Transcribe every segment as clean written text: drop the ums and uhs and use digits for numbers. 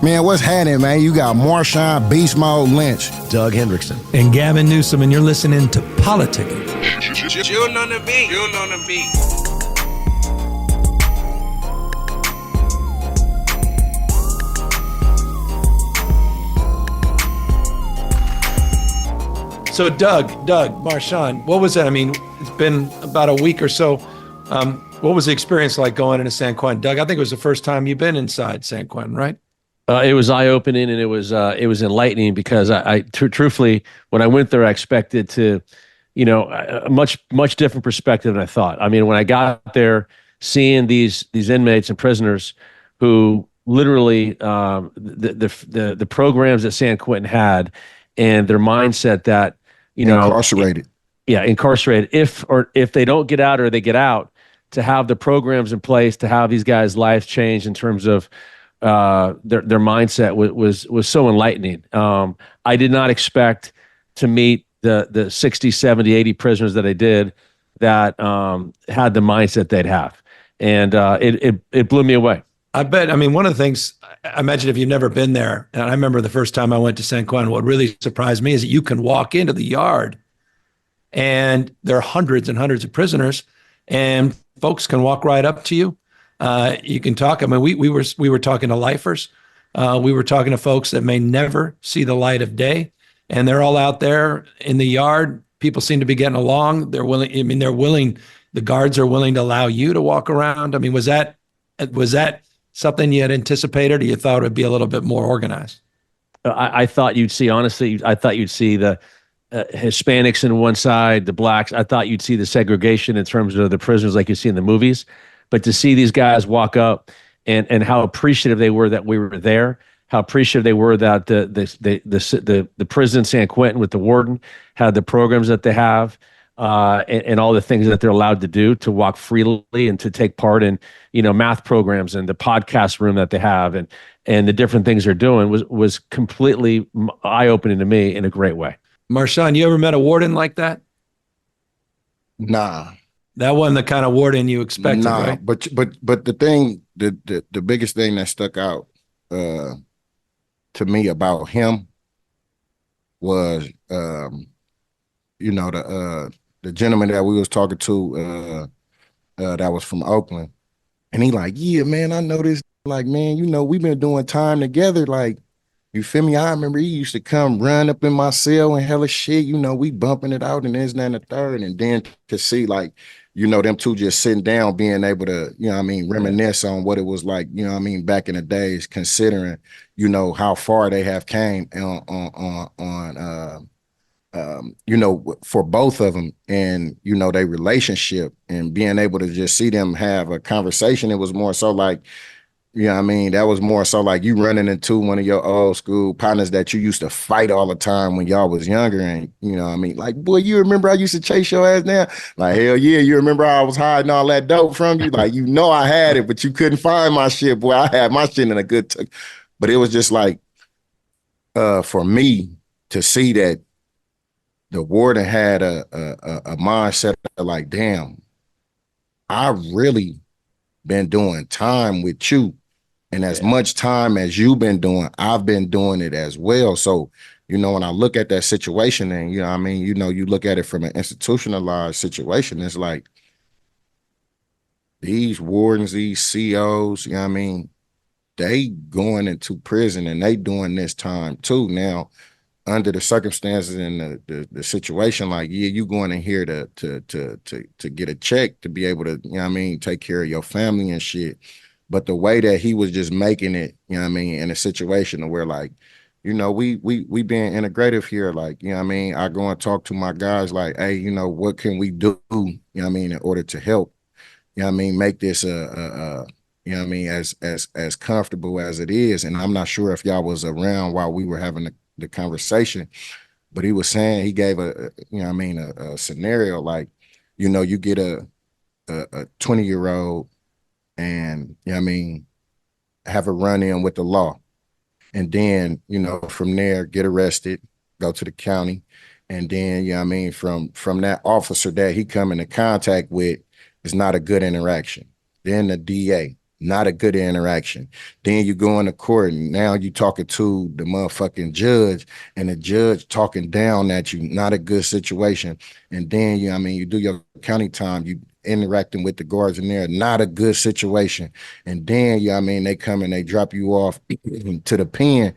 Man, what's happening, man? You got Marshawn Beast Mode Lynch, Doug Hendrickson, and Gavin Newsom, and you're listening to Politickin. June on the beat. June on the beat. So Doug, Marshawn, what was that? I mean, it's been about a week or so. What was the experience like going into San Quentin? Doug, I think it was the first time you've been inside San Quentin, right? It was eye-opening, and it was enlightening because truthfully, when I went there, I expected to, a much different perspective than I thought. I mean, when I got there, seeing these inmates and prisoners who literally the programs that San Quentin had and their mindset that incarcerated. Incarcerated. If they don't get out or they get out, to have the programs in place, to have these guys' lives change in terms of their mindset was so enlightening. I did not expect to meet the 60, 70, 80 prisoners that I did that had the mindset they'd have. And it blew me away. I bet. I mean, one of the things, I imagine if you've never been there, and I remember the first time I went to San Quentin, what really surprised me is that you can walk into the yard and there are hundreds and hundreds of prisoners, and folks can walk right up to you. You can talk. I mean, we were talking to lifers. We were talking to folks that may never see the light of day, and they're all out there in the yard. People seem to be getting along. They're willing. I mean, they're willing. The guards are willing to allow you to walk around. I mean, was that something you had anticipated, or you thought it would be a little bit more organized? I thought you'd see, honestly, I thought you'd see the Hispanics in one side, the blacks. I thought you'd see the segregation in terms of the prisoners like you see in the movies. But to see these guys walk up and how appreciative they were that we were there, how appreciative they were that the prison San Quentin with the warden had the programs that they have, and all the things that they're allowed to do, to walk freely and to take part in, math programs and the podcast room that they have and the different things they're doing was completely eye-opening to me in a great way. Marshawn, you ever met a warden like that? Nah. That wasn't the kind of warden you expected, right? But the thing, the biggest thing that stuck out to me about him was, the gentleman that we was talking to that was from Oakland, and he like, yeah, man, I know this. Like, man, we've been doing time together. Like, you feel me? I remember he used to come run up in my cell and hella shit. We bumping it out and this, that, and the third. And then to see, like, them two just sitting down, being able to, reminisce on what it was like, back in the days, considering, how far they have came for both of them and, their relationship, and being able to just see them have a conversation. It was more so like, that was more so like you running into one of your old school partners that you used to fight all the time when y'all was younger. And, like, boy, you remember I used to chase your ass down? Like, hell yeah, you remember I was hiding all that dope from you? Like, I had it, but you couldn't find my shit. Boy, I had my shit in a good but it was just like, for me to see that the warden had a mindset of like, damn, I really been doing time with you. And as much time as you've been doing, I've been doing it as well. So, when I look at that situation and, you look at it from an institutionalized situation, it's like these wardens, these COs, they going into prison and they doing this time too. Now, under the circumstances and the situation, like, yeah, you going in here to get a check to be able to, take care of your family and shit. But the way that he was just making it, in a situation where, like, we being integrative here, like, I go and talk to my guys like, hey, what can we do, in order to help, make this as comfortable as it is. And I'm not sure if y'all was around while we were having the conversation, but he was saying, he gave a scenario like, you get a 20-year-old and, have a run-in with the law. And then, from there, get arrested, go to the county. And then, from that officer that he come into contact with is not a good interaction. Then the DA, not a good interaction. Then you go into court and now you talking to the motherfucking judge and the judge talking down at you, not a good situation. And then you do your county time, you interacting with the guards in there, not a good situation. And then they come and they drop you off to the pen.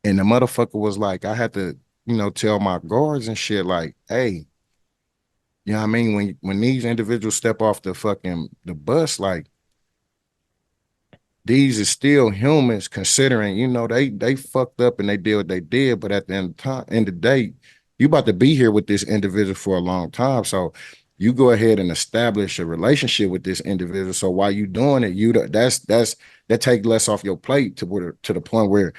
And the motherfucker was like, I had to, tell my guards and shit, like, hey, when these individuals step off the bus, like, these are still humans, considering, they fucked up and they did what they did. But at the end of the day, you about to be here with this individual for a long time. So you go ahead and establish a relationship with this individual. So while you doing it, that take less off your plate to the point where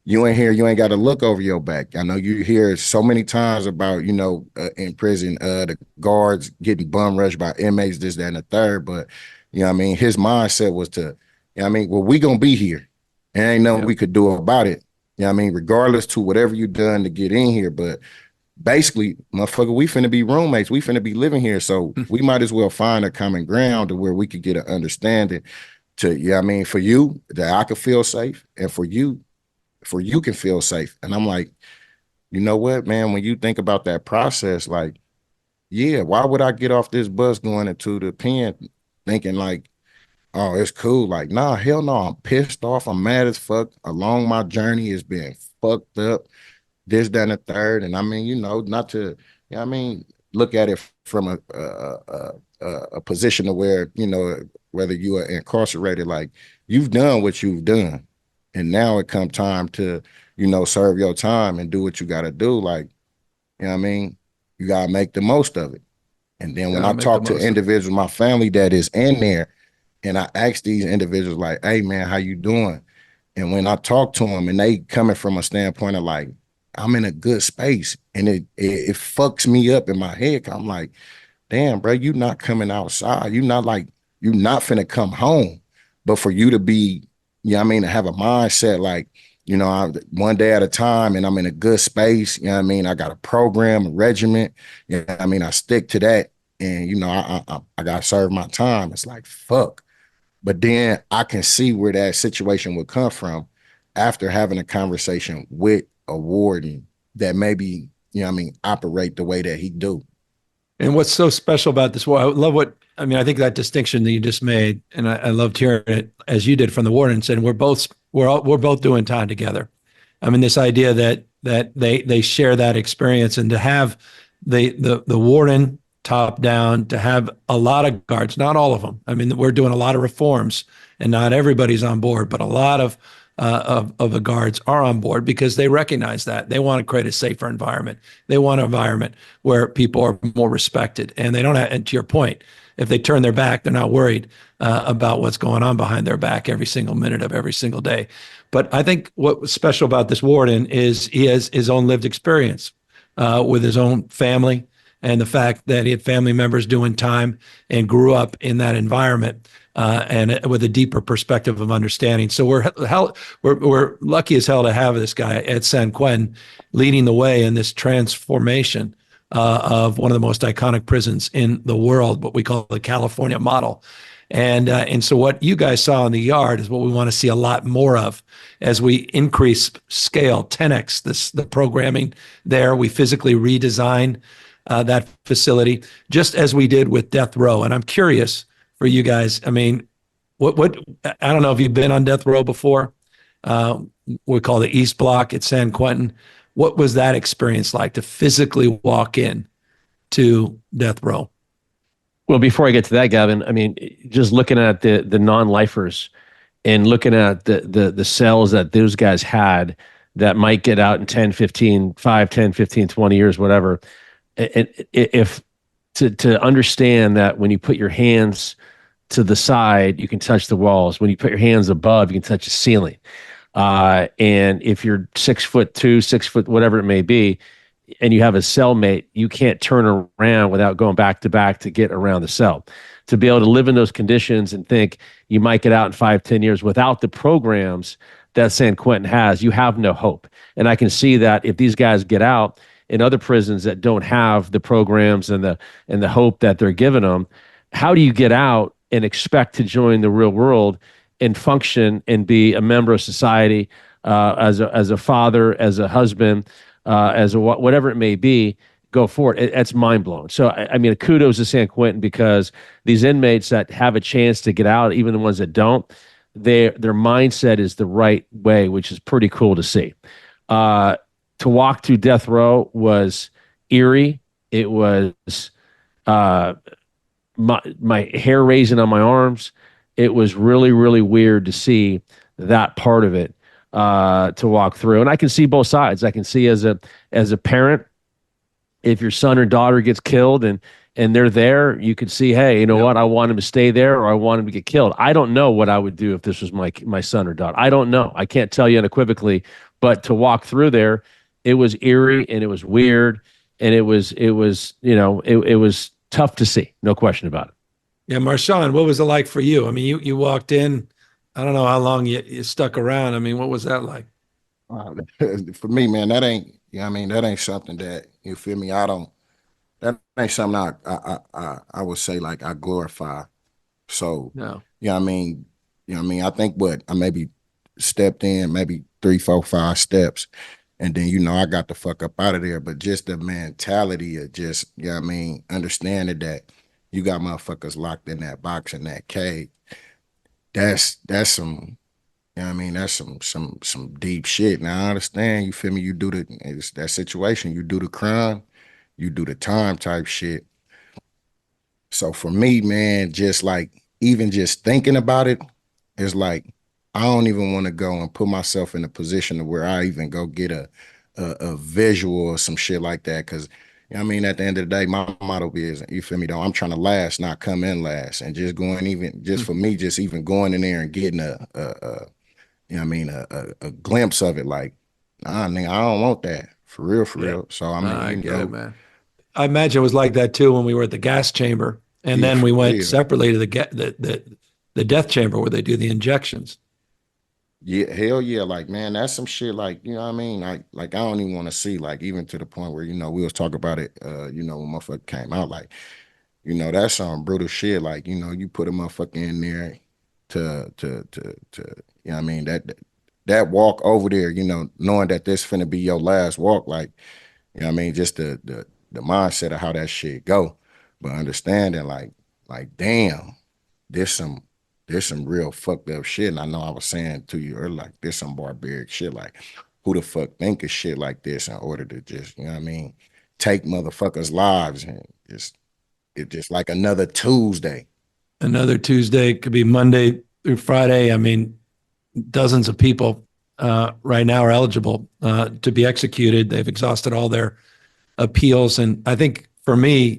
you ain't got to look over your back. I know you hear so many times about, in prison, the guards getting bum rushed by inmates, this, that, and the third. But, his mindset was to, well, we gonna be here. And ain't nothing we could do about it. Regardless to whatever you done to get in here. But basically, motherfucker, we finna be roommates. We finna be living here. So we might as well find a common ground to where we could get an understanding to, for you, that I could feel safe, and for you can feel safe. And I'm like, you know what, man, when you think about that process, like, yeah, why would I get off this bus going into the pen thinking like, oh, it's cool? Like, nah, hell no, I'm pissed off. I'm mad as fuck. Along my journey has been fucked up, this, that, and the third. And not to, look at it from a position of where, whether you are incarcerated, like, you've done what you've done. And now it come time to, serve your time and do what you got to do. Like, you got to make the most of it. And then when I talk to individuals, my family that is in there, and I ask these individuals like, hey, man, how you doing? And when I talk to them and they coming from a standpoint of like, I'm in a good space, and it fucks me up in my head. I'm like, damn, bro, you not coming outside. You not finna come home. But for you to be, to have a mindset like, I'm one day at a time and I'm in a good space. I got a program, a regiment. I stick to that, and I got to serve my time. It's like, fuck. But then I can see where that situation would come from after having a conversation with a warden that maybe, operate the way that he do. And what's so special about this? Well, I love I think that distinction that you just made, and I loved hearing it as you did from the warden, saying we're both doing time together. This idea that they share that experience, and to have the warden top down, to have a lot of guards, not all of them. We're doing a lot of reforms, and not everybody's on board, but a lot of the guards are on board because they recognize that they want to create a safer environment. They want an environment where people are more respected, and they don't have, and to your point, if they turn their back, they're not worried about what's going on behind their back every single minute of every single day. But I think what was special about this warden is he has his own lived experience with his own family, and the fact that he had family members doing time and grew up in that environment, and with a deeper perspective of understanding. So we're lucky as hell to have this guy at San Quentin leading the way in this transformation of one of the most iconic prisons in the world, what we call the California model. And so what you guys saw in the yard is what we want to see a lot more of as we increase scale, 10x the programming there. We physically redesign that facility, just as we did with death row. And I'm curious for you guys. What I don't know if you've been on death row before. We call the East Block at San Quentin. What was that experience like to physically walk in to death row? Well, before I get to that, Gavin, just looking at the non-lifers and looking at the cells that those guys had that might get out in 10, 15, 5, 10, 15, 20 years, whatever. If to understand that when you put your hands to the side, you can touch the walls. When you put your hands above, you can touch the ceiling. And if you're 6'2", 6 foot, whatever it may be, and you have a cellmate, you can't turn around without going back to back to get around the cell. To be able to live in those conditions and think you might get out in 5, 10 years without the programs that San Quentin has, you have no hope. And I can see that if these guys get out in other prisons that don't have the programs and the hope that they're giving them, how do you get out and expect to join the real world and function and be a member of society, as a father, as a husband, as a whatever it may be, go forward. It's mind blowing. So I mean, kudos to San Quentin, because these inmates that have a chance to get out, even the ones that don't, their mindset is the right way, which is pretty cool to see. To walk through death row was eerie. It was my hair raising on my arms. It was really, really weird to see that part of it, to walk through. And I can see both sides. I can see as a parent, if your son or daughter gets killed and they're there, you could see, hey, you know what? I want him to stay there, or I want him to get killed. I don't know what I would do if this was my son or daughter. I don't know. I can't tell you unequivocally, but to walk through there, it was eerie and it was weird, and it was tough to see. No question about it. Yeah, Marshawn, what was it like for you? I mean, you walked in. I don't know how long you stuck around. I mean, what was that like? For me, man, that ain't. I mean, that ain't something that, you feel me. That ain't something I would say like I glorify. So No. I mean, I think I maybe stepped in maybe 3, 4, 5 steps, and then I got the fuck up out of there. But just the mentality of just, I mean, understanding that you got motherfuckers locked in that box, in that cage. That's some, I mean, that's some deep shit. Now I understand, you feel me? You do it's that situation, you do the crime, you do the time type shit. So for me, man, just like even just thinking about it is like, I don't even want to go and put myself in a position to where I even go get a visual or some shit like that. Cause I mean, at the end of the day, my motto is, you feel me though, I'm trying to last, not come in last. And just going, even just for me, just even going in there and getting a glimpse of it, like, nah, nigga, I don't want that. For real, for real. So I mean, I get it, man. I imagine it was like that too when we were at the gas chamber, and then we went separately to the death chamber where they do the injections. Yeah, hell yeah. Like, man, that's some shit, like, you know what I mean? Like I don't even want to see, like, even to the point where, we was talking about it, when motherfucker came out, like, that's some brutal shit. Like, you put a motherfucker in there to you know what I mean, that walk over there, knowing that this finna be your last walk, like, you know what I mean, just the mindset of how that shit go. But understanding, like damn, there's some real fucked up shit. And I know I was saying to you earlier, like, there's some barbaric shit. Like, who the fuck think of shit like this in order to just, you know what I mean, take motherfuckers' lives, and it's just like another Tuesday. Another Tuesday, could be Monday through Friday. I mean, dozens of people right now are eligible to be executed. They've exhausted all their appeals. And I think for me,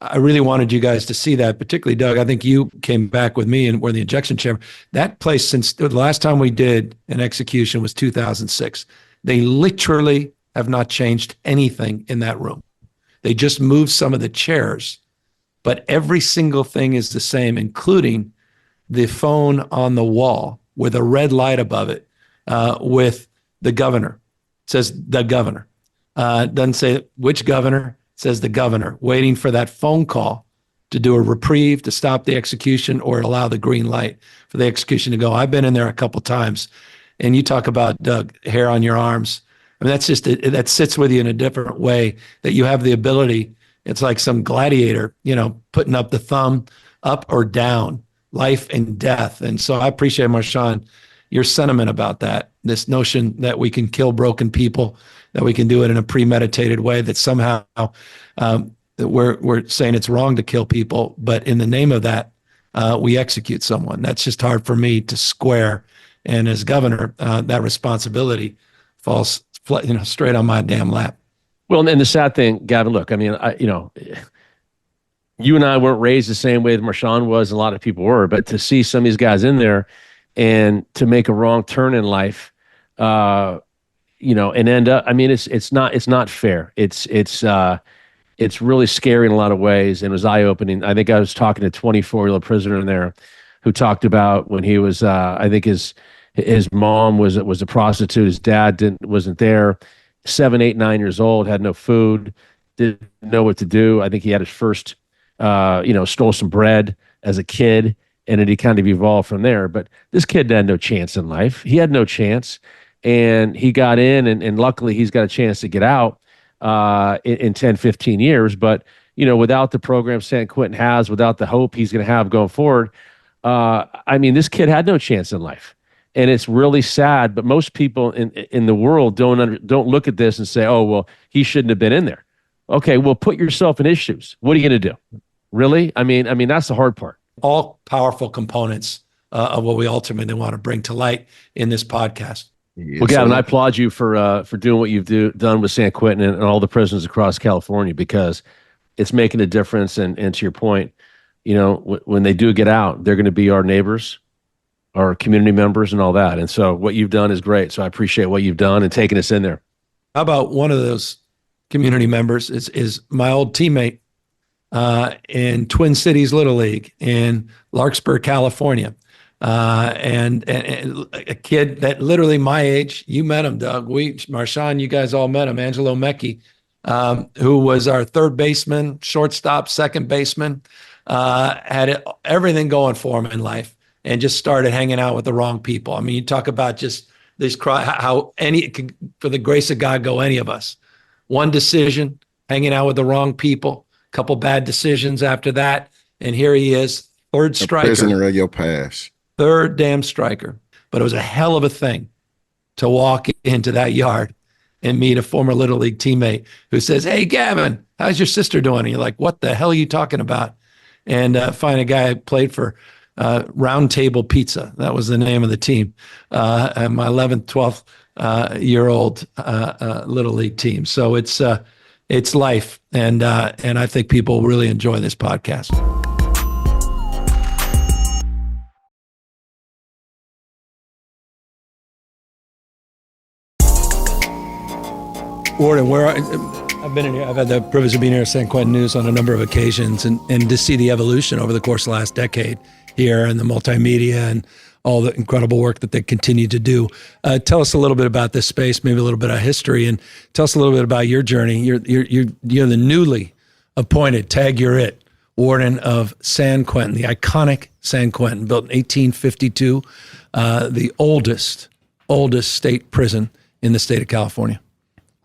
I really wanted you guys to see that, particularly Doug. I think you came back with me and we're in the injection chamber. That place, since the last time we did an execution was 2006. They literally have not changed anything in that room. They just moved some of the chairs, but every single thing is the same, including the phone on the wall with a red light above it, with the governor. It says the governor. Doesn't say which governor. It says the governor, waiting for that phone call to do a reprieve, to stop the execution, or allow the green light for the execution to go. I've been in there a couple times, and you talk about, Doug, hair on your arms. I mean, that's just, that sits with you in a different way, that you have the ability. It's like some gladiator, putting up the thumb, up or down, life and death. And so I appreciate, Marshawn, your sentiment about that, this notion that we can kill broken people, that we can do it in a premeditated way, that somehow we're saying it's wrong to kill people, but in the name of that, we execute someone. That's just hard for me to square. And as governor, that responsibility falls straight on my damn lap. Well, and the sad thing, Gavin, look, I mean, you and I weren't raised the same way that Marshawn was, and a lot of people were, but to see some of these guys in there and to make a wrong turn in life, and end up, I mean, it's not fair. It's really scary in a lot of ways, and it was eye-opening. I think I was talking to a 24-year-old prisoner in there who talked about when he was, I think his mom was a prostitute, his dad wasn't there, 7, 8, 9 years old, had no food, didn't know what to do. I think he had his first, stole some bread, as a kid, and then he kind of evolved from there. But this kid had no chance in life. He had no chance, and he got in, and luckily he's got a chance to get out in 10, 15 years. But, without the program San Quentin has, without the hope he's going to have going forward, this kid had no chance in life. And it's really sad, but most people in the world don't look at this and say, "Oh, well, he shouldn't have been in there." Okay, well, put yourself in his shoes. What are you going to do? Really? I mean, that's the hard part. All powerful components of what we ultimately want to bring to light in this podcast. Well, Gavin, I applaud you for doing what you've done with San Quentin and all the prisons across California, because it's making a difference. And to your point, when they do get out, they're going to be our neighbors, our community members, and all that. And so what you've done is great. So I appreciate what you've done and taking us in there. How about one of those community members is my old teammate in Twin Cities Little League in Larkspur, California. And a kid that literally my age, you met him, Doug. Marshawn, you guys all met him, Angelo Mecchi, who was our third baseman, shortstop, second baseman, had everything going for him in life, and just started hanging out with the wrong people. I mean, you talk about just this how for the grace of God, go any of us. One decision, hanging out with the wrong people, couple bad decisions after that, and here he is, third striker. Prisoner of your past. Third damn striker. But it was a hell of a thing to walk into that yard and meet a former Little League teammate who says, "Hey, Gavin, how's your sister doing?" And you're like, "What the hell are you talking about?" And find a guy who played for Round Table Pizza. That was the name of the team. And my 11th, 12th year old Little League team. So it's life. And I think people really enjoy this podcast. Warden, I've been in here. I've had the privilege of being here at San Quentin News on a number of occasions, and to see the evolution over the course of the last decade here, and the multimedia and all the incredible work that they continue to do. Tell us a little bit about this space, maybe a little bit of history, and tell us a little bit about your journey. You're the newly appointed, tag you're it, warden of San Quentin, the iconic San Quentin, built in 1852, the oldest state prison in the state of California.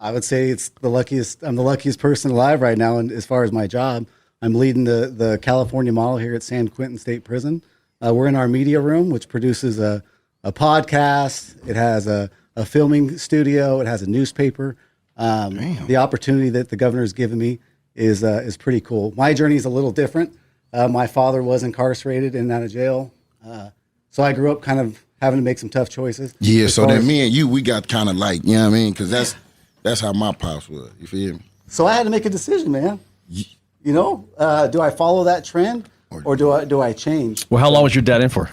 I would say I'm the luckiest person alive right now. And as far as my job, I'm leading the California model here at San Quentin State Prison. We're in our media room, which produces a podcast. It has a filming studio. It has a newspaper. The opportunity that the governor's given me is pretty cool. My journey is a little different. My father was incarcerated and out of jail. So I grew up kind of having to make some tough choices. Yeah, so then me and you, we got kind of like, you know what I mean? Because that's how my pops was. You feel me? So I had to make a decision, man. Do I follow that trend or do I change? Well, how long was your dad in for?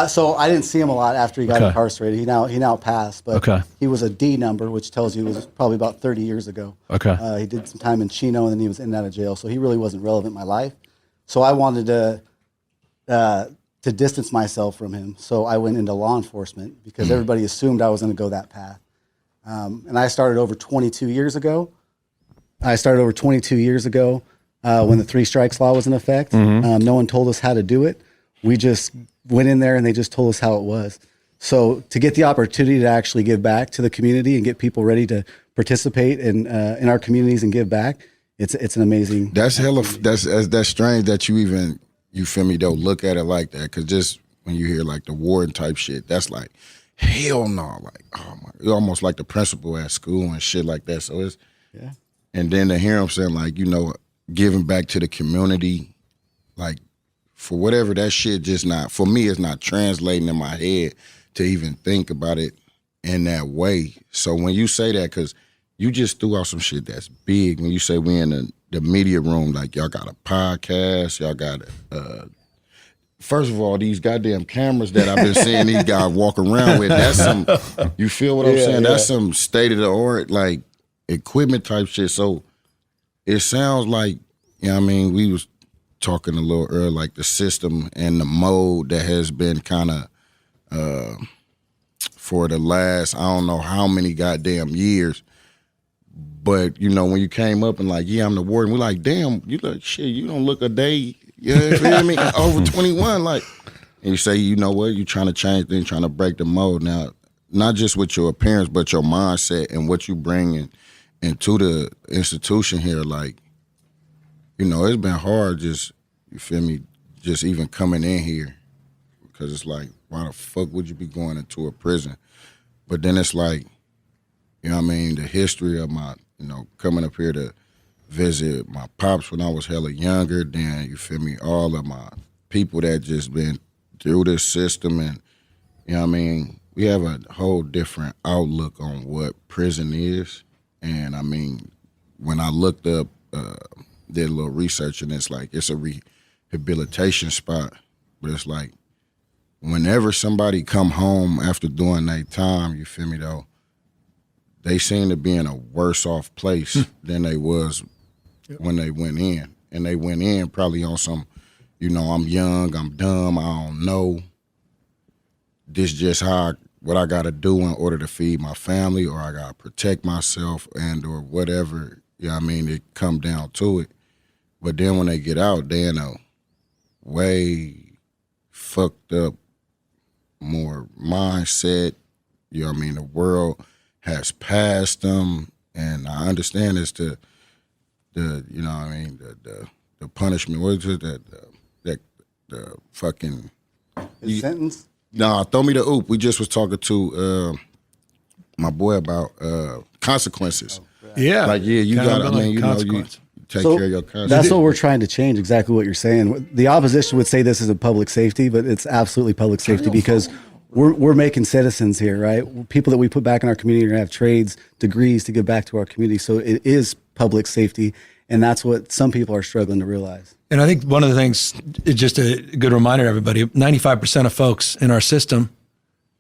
So I didn't see him a lot after he got incarcerated. He now passed, but he was a D number, which tells you it was probably about 30 years ago. Okay. He did some time in Chino, and then he was in and out of jail. So he really wasn't relevant in my life. So I wanted to distance myself from him. So I went into law enforcement because everybody assumed I was going to go that path. And I started over 22 years ago. When the 3 strikes law was in effect. No one told us how to do it. We just went in there and they just told us how it was. So to get the opportunity to actually give back to the community and get people ready to participate in our communities and give back, it's an amazing. That's that's strange that you feel me, don't look at it like that. Cause just when you hear like the warden type shit, that's like, hell no, like, oh my, it's almost like the principal at school and shit like that. So it's, and then to hear him saying like, giving back to the community, like for whatever that shit just not, for me, it's not translating in my head to even think about it in that way. So when you say that, cause you just threw out some shit that's big. When you say we in the media room, like y'all got a podcast, y'all got first of all, these goddamn cameras that I've been seeing these guys walk around with, that's some, you feel what I'm saying? That's some state-of-the-art, like, equipment type shit. So it sounds like, we was talking a little earlier, like the system and the mode that has been kind of, for the last, I don't know how many goddamn years. But, when you came up and like, I'm the warden, we're like, damn, you look, shit, you don't look a day You feel me? Over 21, like, and you say, you know what, you trying to change things, trying to break the mold. Now, not just with your appearance, but your mindset and what you bring into the institution here. Like, you know, it's been hard just, you feel me, just even coming in here. Because it's like, why the fuck would you be going into a prison? But then it's like, you know what I mean, the history of my, you know, coming up here to visit my pops when I was hella younger, then, you feel me, all of my people that just been through this system, and, you know what I mean, we have a whole different outlook on what prison is. And I mean, when I looked up, did a little research, and it's like, it's a rehabilitation spot, but it's like, whenever somebody come home after doing their time, you feel me though, they seem to be in a worse off place than they was when they went in. And they went in probably on some, you know, I'm young, I'm dumb, I don't know. This just what I gotta do in order to feed my family, or I gotta protect myself, and or whatever, you know what I mean, it come down to it. But then when they get out, they in a way fucked up more mindset, you know what I mean, the world has passed them, and I understand it's the you know what I mean, the punishment, what is it, the fucking Sentence? No, throw me the oop. We just was talking to my boy about consequences. Yeah. Like, yeah, you got, I mean, you know, you take care of your consequences. That's what we're trying to change, exactly what you're saying. The opposition would say this is a public safety, but it's absolutely public safety, because we're making citizens here, right? People that we put back in our community are going to have trades, degrees to give back to our community. So it is public safety, and that's what some people are struggling to realize. And I think one of the things, just a good reminder to everybody, 95% of folks in our system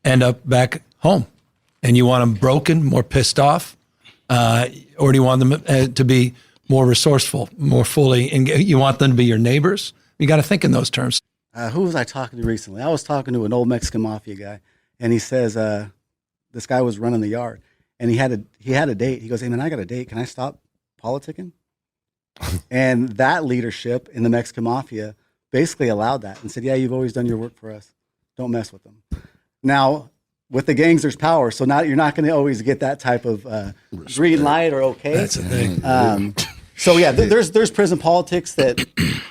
end up back home. And you want them broken, more pissed off, or do you want them to be more resourceful, more fully, and you want them to be your neighbors? You got to think in those terms. Who was I talking to recently? I was talking to an old Mexican mafia guy, and he says this guy was running the yard, and he had a date. He goes, "Hey man, I got a date. Can I stop politicking?" And that leadership in the Mexican mafia basically allowed that and said, "Yeah, you've always done your work for us. Don't mess with them." Now, with the gangs, there's power, so now you're not going to always get that type of green light or okay. That's the thing. So yeah, there's prison politics that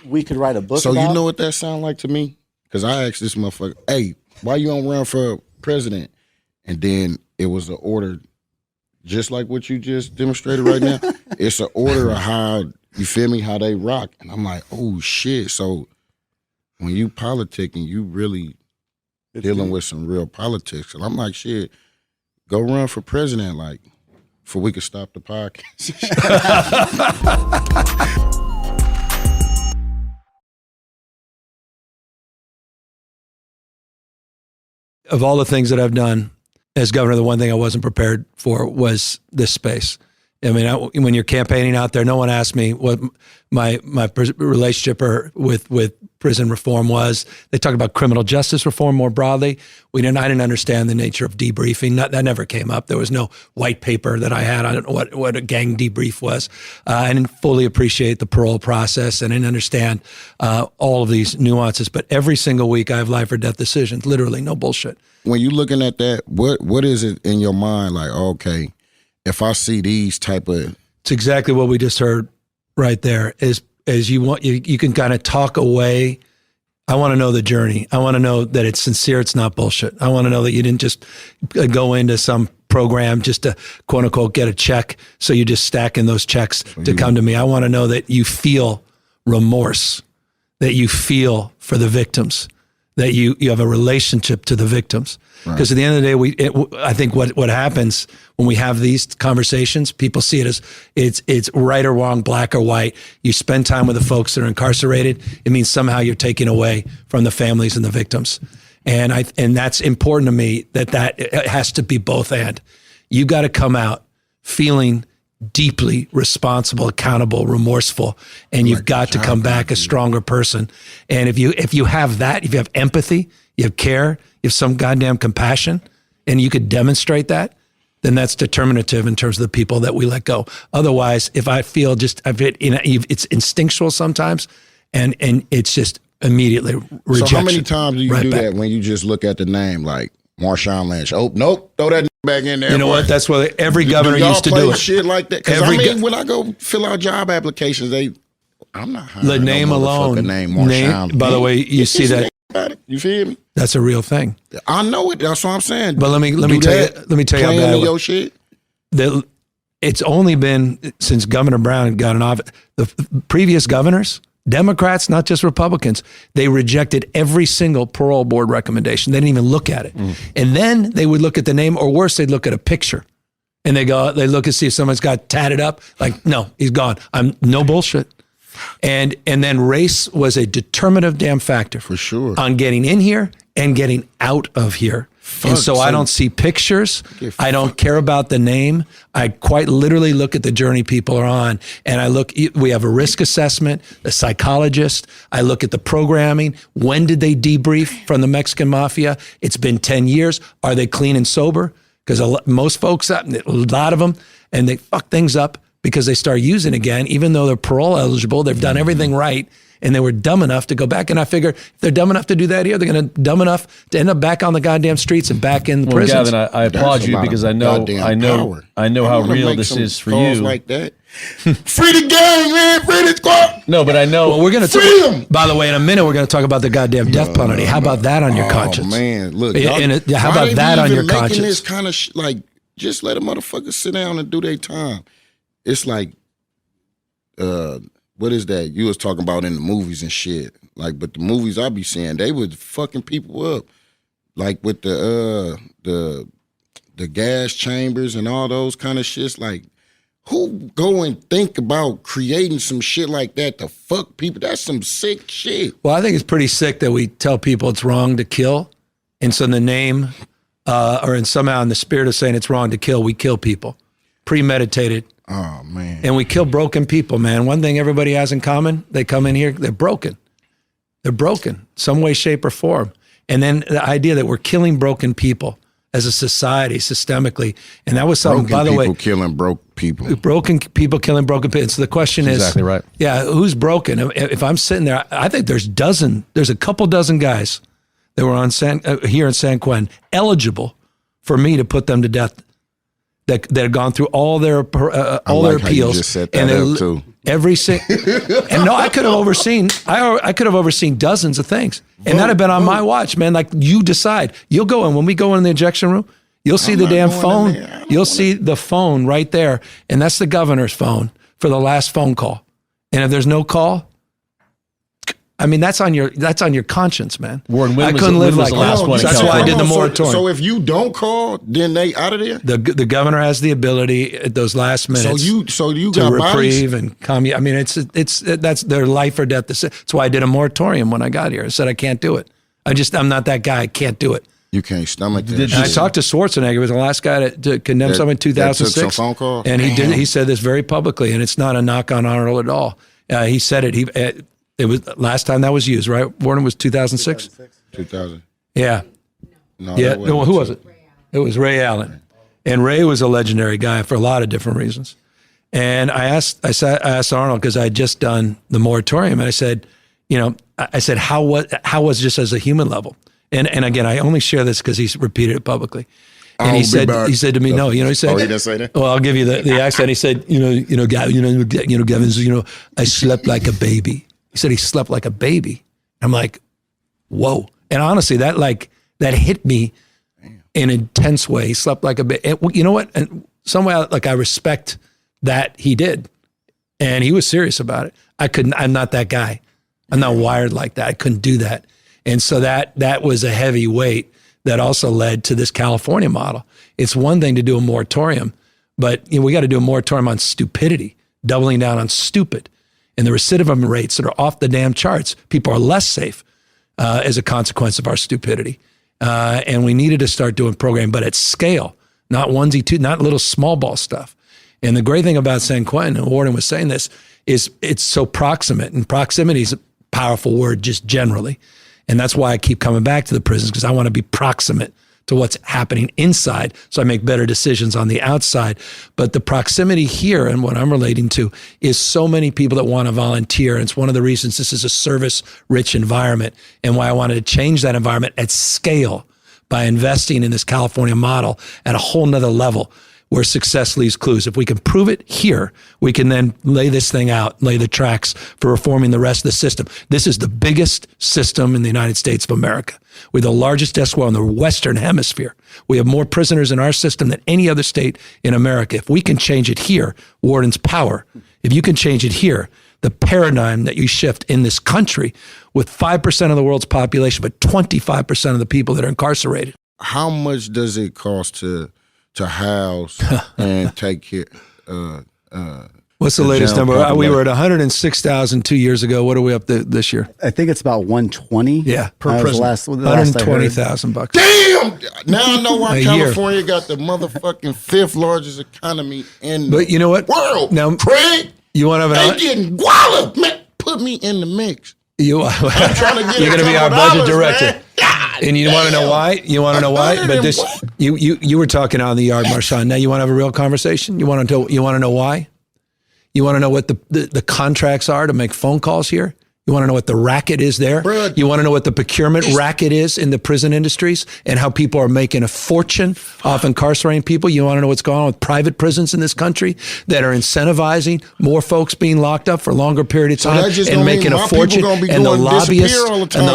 we could write a book about. So you know what that sound like to me? Because I asked this motherfucker, "Hey, why you don't run for president?" And then it was an order, just like what you just demonstrated right now. It's an order of how, you feel me, how they rock. And I'm like, oh shit. So when you politicking, you really dealing with some real politics. And I'm like, shit, go run for president, like, for we could stop the podcast. Of all the things that I've done as governor, the one thing I wasn't prepared for was this space. I mean, when you're campaigning out there, no one asked me what my relationship with prison reform was. They talked about criminal justice reform more broadly. I didn't understand the nature of debriefing. That never came up. There was no white paper that I had. I don't know what a gang debrief was. I didn't fully appreciate the parole process, and I didn't understand all of these nuances. But every single week, I have life or death decisions. Literally, no bullshit. When you're looking at that, what is it in your mind? Like, okay, if I see these type of, it's exactly what we just heard right there. Is you can kind of talk away. I want to know the journey. I want to know that it's sincere. It's not bullshit. I want to know that you didn't just go into some program just to quote unquote get a check. So you just stack in those checks to come to me. I want to know that you feel remorse, that you feel for the victims, that you have a relationship to the victims. Because at the end of the day, I think what happens when we have these conversations, people see it as it's right or wrong, black or white. You spend time with the folks that are incarcerated, it means somehow you're taking away from the families and the victims. And that's important to me, that it has to be both and. You got to come out feeling deeply responsible, accountable, remorseful, and you've got to come back a stronger person. And if you have that, if you have empathy, you have care, you have some goddamn compassion, and you could demonstrate that, then that's determinative in terms of the people that we let go. Otherwise, if I feel it's instinctual sometimes, And it's just immediately rejection. So how many times do you do back. that when you just look at the name like Marshawn Lynch? Oh, nope, throw that back in there. You know boy. what? That's what every governor do y'all used to play do. It. Shit like that. Because when I go fill out job applications, I'm not hiring The name alone. Name Marshawn. By the way, you see that. You feel me? That's a real thing. I know it. That's what I'm saying. But let me tell you how bad your shit. It's only been since Governor Brown got in office. The previous governors, Democrats, not just Republicans, they rejected every single parole board recommendation. They didn't even look at it. And then they would look at the name, or worse, they'd look at a picture. And they look and see if someone's got tatted up. Like, no, he's gone. I'm no bullshit. And then race was a determinative damn factor for sure on getting in here and getting out of here. And so I don't see pictures. I don't care about the name. I quite literally look at the journey people are on, and we have a risk assessment, a psychologist. I look at the programming. When did they debrief from the Mexican mafia? It's been 10 years. Are they clean and sober? Because most folks, a lot of them, and they fuck things up because they start using again, even though they're parole eligible, they've done everything right, and they were dumb enough to go back. And I figure if they're dumb enough to do that here, they're going to dumb enough to end up back on the goddamn streets and back in the prisons. Gavin, I applaud you because I know how real this is for you. Like that. Free the gang, man. Free the squad. No, but I know. Well, we're going to by the way, in a minute, we're going to talk about the goddamn death penalty. How about that on your conscience? Oh, man. Look, how about that on your conscience? This kind of like, just let a motherfucker sit down and do their time. It's like, what is that you was talking about in the movies and shit? Like, but the movies I be seeing, they was fucking people up, like with the gas chambers and all those kind of shits. Like, who go and think about creating some shit like that to fuck people? That's some sick shit. Well, I think it's pretty sick that we tell people it's wrong to kill, and so in the name, or somehow in the spirit of saying it's wrong to kill, we kill people, premeditated. Oh, man. And we kill broken people, man. One thing everybody has in common, they come in here, they're broken. They're broken, some way, shape, or form. And then the idea that we're killing broken people as a society, systemically. And that was something, by the way. Broken people killing broke people. Broken people killing broken people. So the question is. Exactly right. Yeah, who's broken? If I'm sitting there, I think there's a couple dozen guys that were on here in San Quentin eligible for me to put them to death. That had gone through all their appeals, how you just set that up too. Every single, and no, I could have overseen. I could have overseen dozens of things, and that'd have been on my watch, man. Like, you decide. You'll go in when we go in the injection room. You'll see the damn phone. You'll see the phone right there, and that's the governor's phone for the last phone call. And if there's no call, I mean, that's on your conscience, man. Warden, I couldn't live like last that. one. That's why I did the moratorium. So if you don't call, then they out of there. The governor has the ability at those last minutes. So you to got reprieve bodies? And calm you. I mean, that's their life or death. That's why I did a moratorium when I got here. I said I can't do it. I'm not that guy. I can't do it. You can't stomach that. And I talked to Schwarzenegger. He was the last guy to condemn someone in 2006. That took some phone calls? And he said this very publicly, and it's not a knock on Arnold at all. He said it. It was last time that was used, right? Warden, was 2006? 2000. Yeah. No, yeah. No, who was it? It was Ray Allen. And Ray was a legendary guy for a lot of different reasons. And I asked Arnold, because I had just done the moratorium, and I said, how was just as a human level? And again, I only share this because he's repeated it publicly. And he said to me, no, he said, oh, he didn't say that? Well, I'll give you the accent. He said, Gavin, I slept like a baby. He said he slept like a baby. I'm like, whoa. And honestly, that hit me in an intense way. He slept like a baby. You know what? And some way, I respect that he did. And he was serious about it. I'm not that guy. I'm not wired like that. I couldn't do that. And so that was a heavy weight that also led to this California model. It's one thing to do a moratorium, but we got to do a moratorium on stupidity, doubling down on stupid. And the recidivism rates that are off the damn charts. People are less safe as a consequence of our stupidity. And we needed to start doing programming, but at scale, not onesie, two, not little small ball stuff. And the great thing about San Quentin, and Warden was saying this, is it's so proximate. And proximity is a powerful word just generally. And that's why I keep coming back to the prisons, because I want to be proximate to what's happening inside, so I make better decisions on the outside. But the proximity here, and what I'm relating to, is so many people that want to volunteer. And it's one of the reasons this is a service-rich environment, and why I wanted to change that environment at scale by investing in this California model at a whole nother level, where success leaves clues. If we can prove it here, we can then lay this thing out, lay the tracks for reforming the rest of the system. This is the biggest system in the United States of America. We're the largest death squad in the Western Hemisphere. We have more prisoners in our system than any other state in America. If we can change it here, warden's power, if you can change it here, the paradigm that you shift in this country with 5% of the world's population, but 25% of the people that are incarcerated. How much does it cost to house and take care? What's the latest number? We were at 106,000 2 years ago. What are we up to this year? I think it's about 120. Yeah, per prison. $120,000. Damn! Now I know why A California got the motherfucking 5th largest economy in But you know what? the world. Now, Craig, you want to have they getting guala, man. Put me in the mix. You're I'm trying to get going to be our budget director. Man. God And you want to know why? You want to know why? But this, What? you were talking out in the yard, Marshawn. Now you want to have a real conversation? You want to know why? You want to know what the contracts are to make phone calls here? You want to know what the racket is there? Bruh. You want to know what the procurement racket is in the prison industries and how people are making a fortune off incarcerating people? You want to know what's going on with private prisons in this country that are incentivizing more folks being locked up for a longer period of time and making a fortune? And the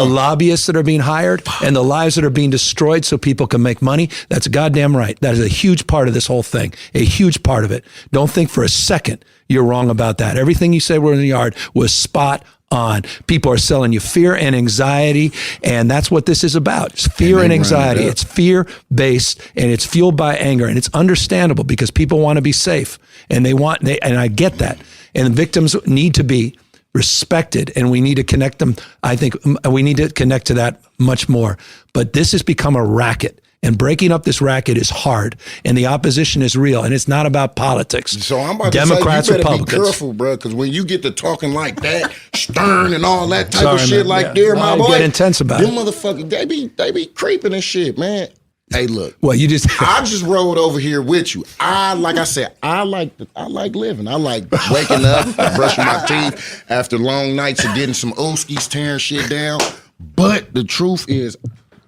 lobbyists that are being hired and the lives that are being destroyed so people can make money. That's goddamn right. That is a huge part of this whole thing, a huge part of it. Don't think for a second you're wrong about that. Everything you said were in the yard was spot on. People are selling you fear and anxiety, and that's what this is about. It's fear and anxiety. It's fear-based, and it's fueled by anger, and it's understandable because people want to be safe, and and I get that. And victims need to be respected, and we need to connect them. I think we need to connect to that much more. But this has become a racket. And breaking up this racket is hard, and the opposition is real, and it's not about politics. So I'm about Democrats, to say, you better Republicans. be careful, bro, because when you get to talking like that, stern and all that type Sorry, of shit man. like Yeah. there, my I boy. get intense about them it. motherfuckers, they be creeping and shit, man. Hey, look. Well, you just I just rode over here with you. Like I said, I like living. I like waking up, brushing my teeth after long nights of getting some Oskies, tearing shit down. But the truth is,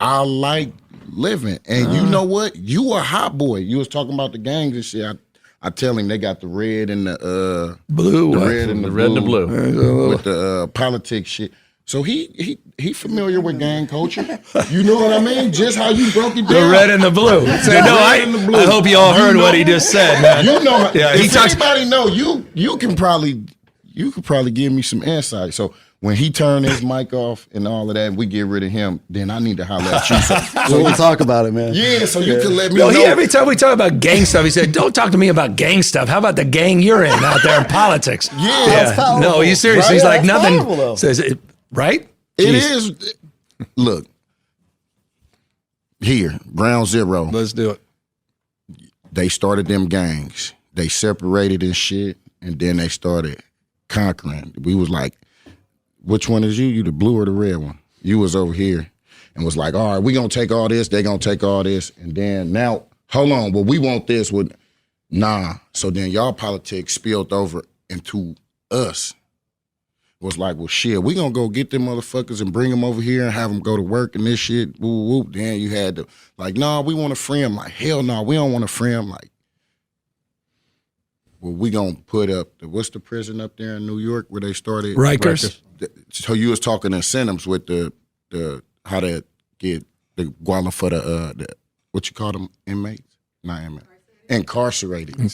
I like living. And you know what? You a hot boy. You was talking about the gangs and shit. I tell him they got the red and the blue, the red and the red and the blue with the politics shit. So he familiar with gang culture. You know what I mean? Just how you broke it down. the red and the blue. So, no, I hope you all heard what he just said, man. You know, Yeah, if he talks- anybody know, you could probably give me some insight. So when he turned his mic off and all of that, and we get rid of him, then I need to holler at you. So we'll talk about it, man. Yeah, so you can let me No, know. every time we talk about gang stuff, he said, "Don't talk to me about gang stuff. How about the gang you're in out there in politics?" Yeah, that's powerful. No, you serious? Right? He's like That's nothing. powerful, though. Says it, right? It Jeez. is. Look, here, ground zero. Let's do it. They started them gangs. They separated and shit, and then they started conquering. We was like, which one is you? You the blue or the red one? You was over here and was like, all right, we gonna take all this, they gonna take all this. And then now, hold on, well, we want this with, nah. So then y'all politics spilled over into us. Was like, well, shit, we gonna go get them motherfuckers and bring them over here and have them go to work and this shit, whoop, whoop. Then you had to, like, nah, we want to free them. Like, hell no, we don't want to free them. Like, well, we gonna put up, what's the prison up there in New York where they started? Rikers. So you was talking incentives with the how to get the guala for the what you call them, inmates? Not inmates. Incarcerated.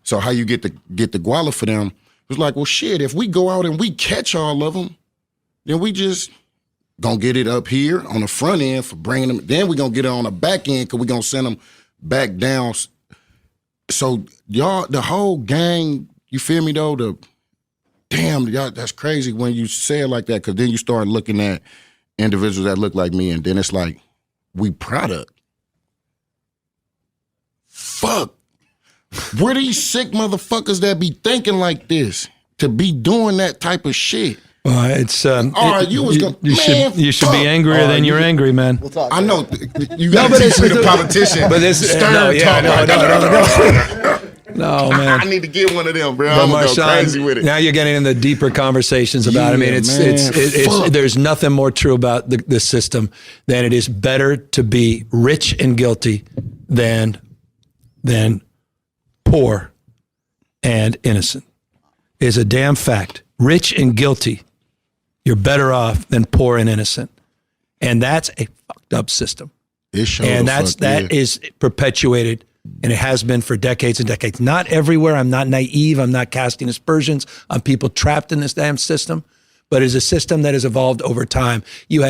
So how you get the guala for them? It was like, well, shit, if we go out and we catch all of them, then we just gonna get it up here on the front end for bringing them. Then we gonna get it on the back end because we gonna send them back down. So y'all, the whole gang, you feel me though? Damn, y'all, that's crazy when you say it like that, because then you start looking at individuals that look like me, and then it's like, we product. Fuck. We're these sick motherfuckers that be thinking like this, to be doing that type of shit. It's All right, you was going. You should be angrier than you're angry, man. We'll talk. I know you got to teach me the politician. But this stern talk. No, man. I need to get one of them, bro. But I'm gonna go Marshawn, crazy with it. now you're getting into deeper conversations about it. I mean, it's there's nothing more true about the system than it is better to be rich and guilty than poor and innocent. It's a damn fact. Rich and guilty, you're better off than poor and innocent. And that's a fucked up system. And that is perpetuated, and it has been for decades and decades. Not everywhere. I'm not naive. I'm not casting aspersions on people trapped in this damn system, but it's a system that has evolved over time. We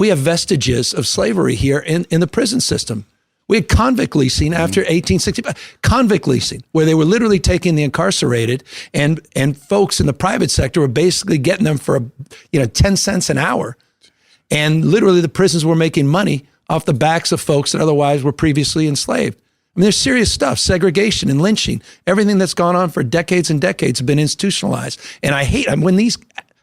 have vestiges of slavery here in the prison system. We had convict leasing after 1865, convict leasing, where they were literally taking the incarcerated and folks in the private sector were basically getting them for 10 cents an hour. And literally the prisons were making money off the backs of folks that otherwise were previously enslaved. I mean, there's serious stuff, segregation and lynching, everything that's gone on for decades and decades have been institutionalized. And I hate when these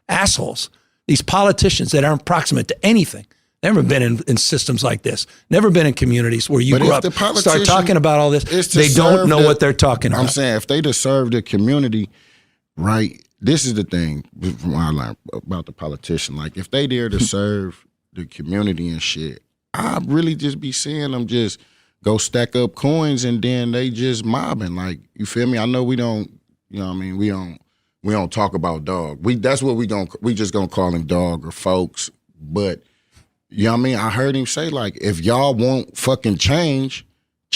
assholes, these politicians that aren't proximate to anything, never been in systems like this. Never been in communities where you grew up, start talking about all this. They don't know what they're talking about. I'm saying if they to serve the community, right? This is the thing from what I learned about the politician. Like if they there to serve the community and shit, I really just be seeing them just go stack up coins and then they just mobbing. Like you feel me? I know we don't. You know what I mean? We don't talk about dog. That's what we just gonna call him dog or folks, but. You know what I mean? I heard him say, like, if y'all want fucking change,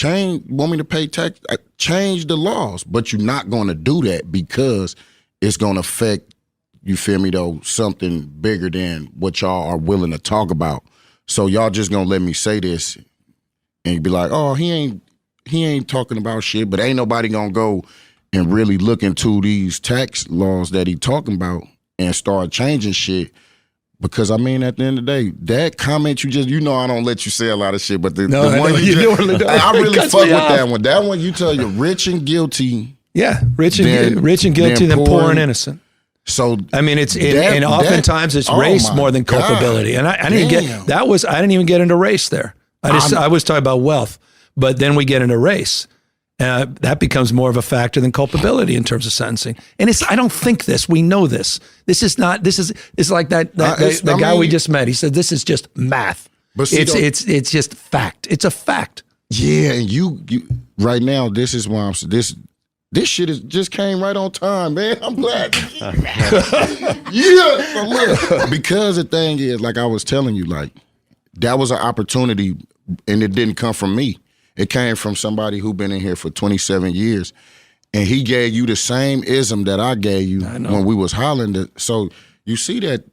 want me to pay tax, change the laws. But you're not going to do that because it's going to affect, you feel me, though, something bigger than what y'all are willing to talk about. So y'all just going to let me say this and you be like, oh, he ain't talking about shit, but ain't nobody going to go and really look into these tax laws that he talking about and start changing shit. Because, I mean, at the end of the day, that comment you just, I don't let you say a lot of shit, but the one you just, I really fuck with that one. That one, you tell you rich and guilty. Yeah, rich and guilty than poor and innocent. So, I mean, and oftentimes it's race more than culpability. And I didn't I didn't even get into race there. I was talking about wealth, but then we get into race. That becomes more of a factor than culpability in terms of sentencing. And I don't think this. We know this. This is like the guy we just met. He said this is just math. But see, it's just fact. It's a fact. Yeah, and you right now. This is why I'm this shit just came right on time, man. I'm glad. Yeah, because the thing is, like I was telling you, like that was an opportunity, and it didn't come from me. It came from somebody who been in here for 27 years, and he gave you the same ism that I gave you when we was hollering. So you see that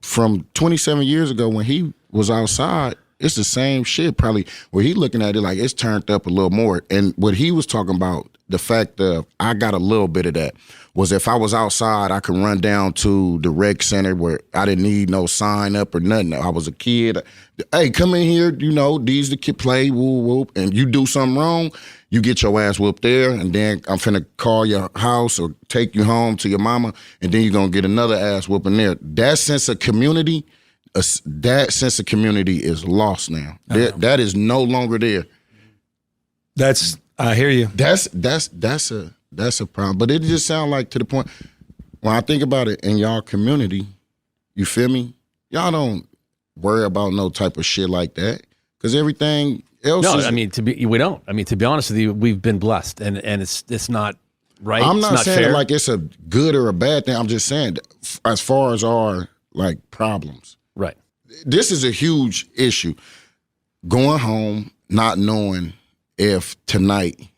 from 27 years ago when he was outside, it's the same shit probably where he looking at it like it's turned up a little more. And what he was talking about, the fact of I got a little bit of that, was if I was outside, I could run down to the rec center where I didn't need no sign up or nothing. I was a kid. Hey, come in here, these the kid play, whoop, whoop, and you do something wrong, you get your ass whooped there, and then I'm finna call your house or take you home to your mama, and then you're gonna get another ass whooping there. That sense of community is lost now. That is no longer there. I hear you. That's a problem. But it just sounds like to the point when I think about it in y'all community, you feel me? Y'all don't worry about no type of shit like that because everything else. No, we don't. I mean, to be honest with you, we've been blessed, and it's not right. I'm not saying fair. like it's a good or a bad thing. I'm just saying as far as our like problems. Right. This is a huge issue. Going home, not knowing if tonight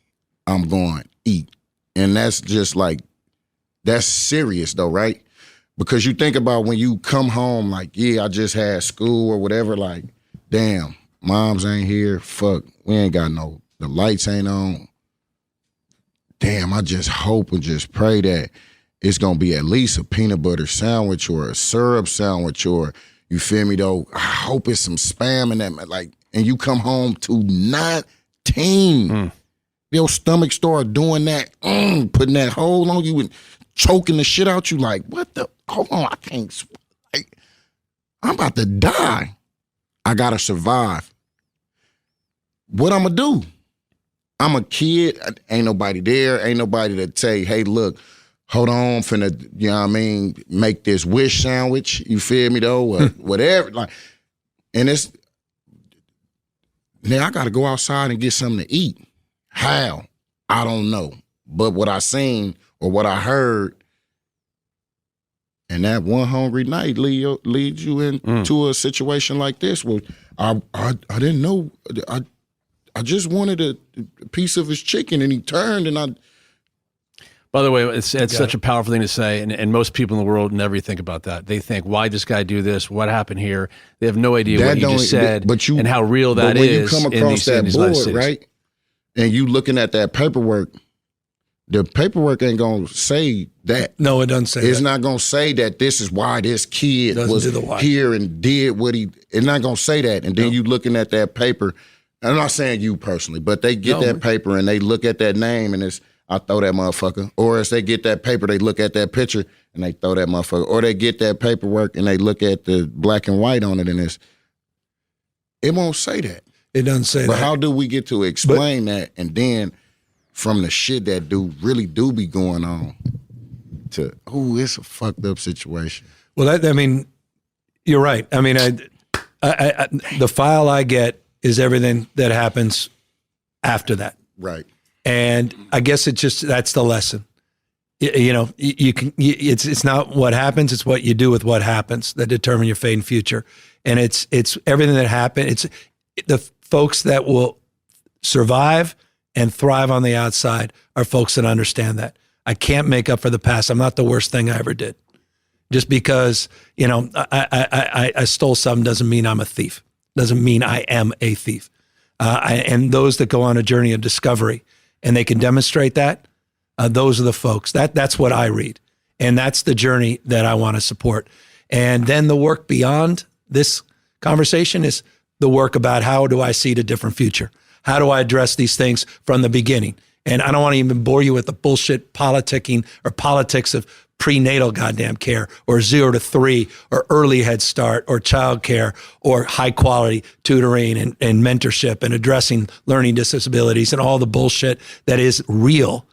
I'm going to eat. And that's just like, that's serious though, right? Because you think about when you come home, like, yeah, I just had school or whatever, like, damn, moms ain't here, fuck, we ain't got the lights ain't on. Damn, I just hope and just pray that it's gonna be at least a peanut butter sandwich or a syrup sandwich or, you feel me though, I hope it's some Spam in that, like, and you come home to 19. Your stomach start doing that, putting that hold on you and choking the shit out you like, what the, hold on, I can't, like, I'm about to die. I gotta survive. What I'm gonna do? I'm a kid, ain't nobody there, ain't nobody to say, hey, look, hold on, finna, you know what I mean, make this wish sandwich, you feel me though, or whatever. Like, and it's, now I gotta go outside and get something to eat. How? I don't know. But what I seen or what I heard, and that one hungry night leads you into a situation like this. Well, I didn't know. I just wanted a piece of his chicken, and he turned, and I. By the way, it's such a powerful thing to say, and most people in the world never think about that. They think, why this guy do this? What happened here? They have no idea what you just said and how real that is. When you come across that board, right, and you looking at that paperwork, the paperwork ain't gonna say that. No, it doesn't say that. It's not gonna say that this is why this kid was here and did what he. It's not gonna say that. And then you looking at that paper. I'm not saying you personally, but they get that paper and they look at that name and it's, I throw that motherfucker. Or as they get that paper, they look at that picture and they throw that motherfucker. Or they get that paperwork and they look at the black and white on it and it won't say that. It doesn't say that. But how do we get to explain that? And then from the shit that really do be going on to, it's a fucked up situation. Well, I mean, you're right. I mean, I the file I get is everything that happens after that. Right. And I guess that's the lesson. You know, it's not what happens, it's what you do with what happens that determine your fate and future. And it's everything that happened. It's the folks that will survive and thrive on the outside are folks that understand that. I can't make up for the past. I'm not the worst thing I ever did. Just because, you know, I stole something doesn't mean I'm a thief. Doesn't mean I am a thief. And those that go on a journey of discovery and they can demonstrate that, those are the folks. That's what I read. And that's the journey that I want to support. And then the work beyond this conversation is the work about how do I see the different future? How do I address these things from the beginning? And I don't want to even bore you with the bullshit politicking or politics of prenatal goddamn care or 0 to 3 or early Head Start or child care or high quality tutoring and mentorship and addressing learning disabilities and all the bullshit that is real,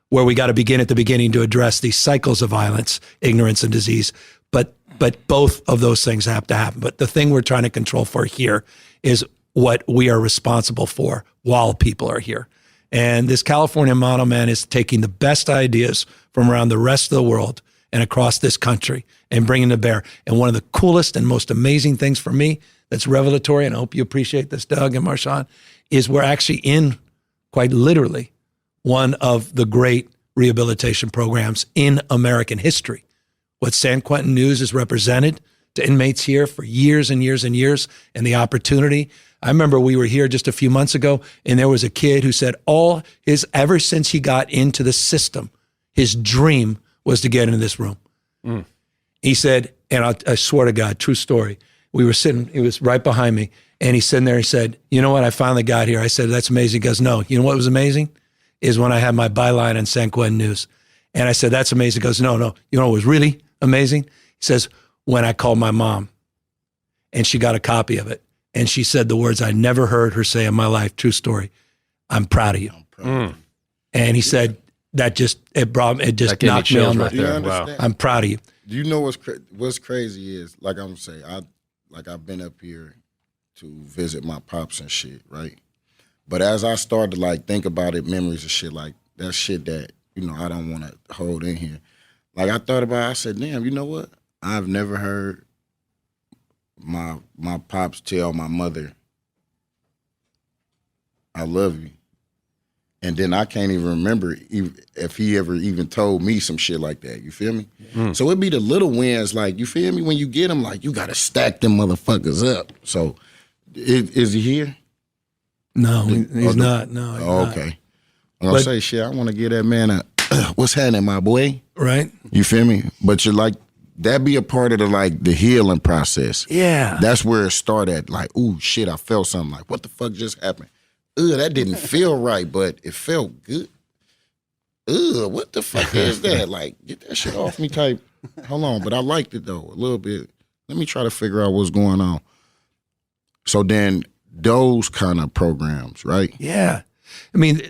where we got to begin at the beginning to address these cycles of violence, ignorance, and disease. But both of those things have to happen. But the thing we're trying to control for here is what we are responsible for while people are here. And this California model, man, is taking the best ideas from around the rest of the world and across this country and bringing them to bear. And one of the coolest and most amazing things for me that's revelatory, and I hope you appreciate this, Doug and Marshawn, is we're actually in, quite literally, one of the great rehabilitation programs in American history. What San Quentin News has represented to inmates here for years and years and years, and the opportunity. I remember we were here just a few months ago, and there was a kid who said ever since he got into the system, his dream was to get into this room. He said, and I swear to God, true story, we were sitting, he was right behind me, and he's sitting there, he said, you know what, I finally got here. I said, that's amazing. He goes, no, you know what was amazing? Is when I had my byline on San Quentin News. And I said, that's amazing. He goes, no, you know what was really amazing? He says, when I called my mom, and she got a copy of it. And she said the words I never heard her say in my life. True story. I'm proud of you. And he said that it knocked me on right there. Wow. I'm proud of you. Do you know what's crazy is, like I'm saying, I've been up here to visit my pops and shit, right? But as I started to like think about it, memories and shit, like that shit that, you know, I don't want to hold in here. Like I thought about it, I said, damn, you know what? I've never heard my pops tell my mother, I love you. And then I can't even remember if he ever even told me some shit like that. You feel me? So it'd be the little wins, like, you feel me? When you get them, like, you got to stack them motherfuckers up. So is he here? No, he's not. No. He's okay. I'm going to say, shit, I want to give that man a, what's happening, my boy? Right. You feel me? But you're like, that be a part of the healing process. Yeah. That's where it started. Like, ooh, shit, I felt something. Like, what the fuck just happened? That didn't feel right, but it felt good. ugh, what the fuck is that? Like, get that shit off me type. Hold on, but I liked it though, a little bit. Let me try to figure out what's going on. So then those kind of programs, right? Yeah. I mean,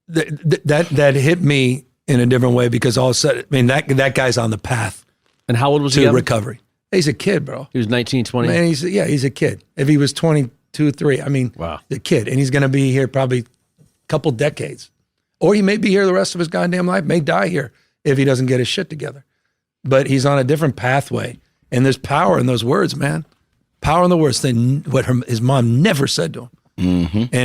that hit me in a different way because all of a sudden, I mean, that guy's on the path And how old was he? to recovery. He's a kid, bro. He was 19, 20? Man, he's a kid. If he was 22, 3, I mean, Wow. the kid. And he's going to be here probably a couple decades. Or he may be here the rest of his goddamn life, may die here if he doesn't get his shit together. But he's on a different pathway. And there's power in those words, man. Power in the words than what his mom never said to him. Mm-hmm.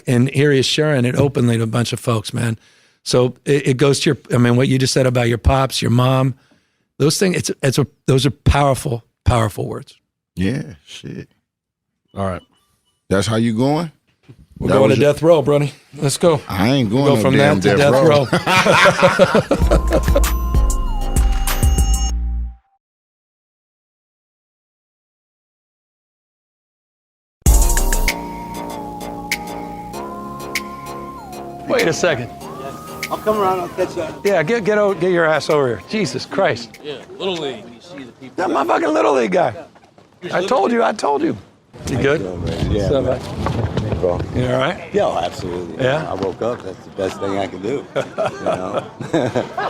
And here he is sharing it openly to a bunch of folks, man. So it goes to what you just said about your pops, your mom, those things. Those are powerful, powerful words. Yeah, shit. All right. That's how you going? We're going to death row, Brony. Let's go. I ain't going Go no from damn that to death row. Wait a second. I'll come around. I'll catch you. Yeah, get your ass over here. Jesus Christ. Yeah, Little League. You see the people. That motherfucking Little League guy. I told you. You good? Yeah, So, bro. you all right? Yeah, absolutely. Yeah? I woke up. That's the best thing I can do. You know?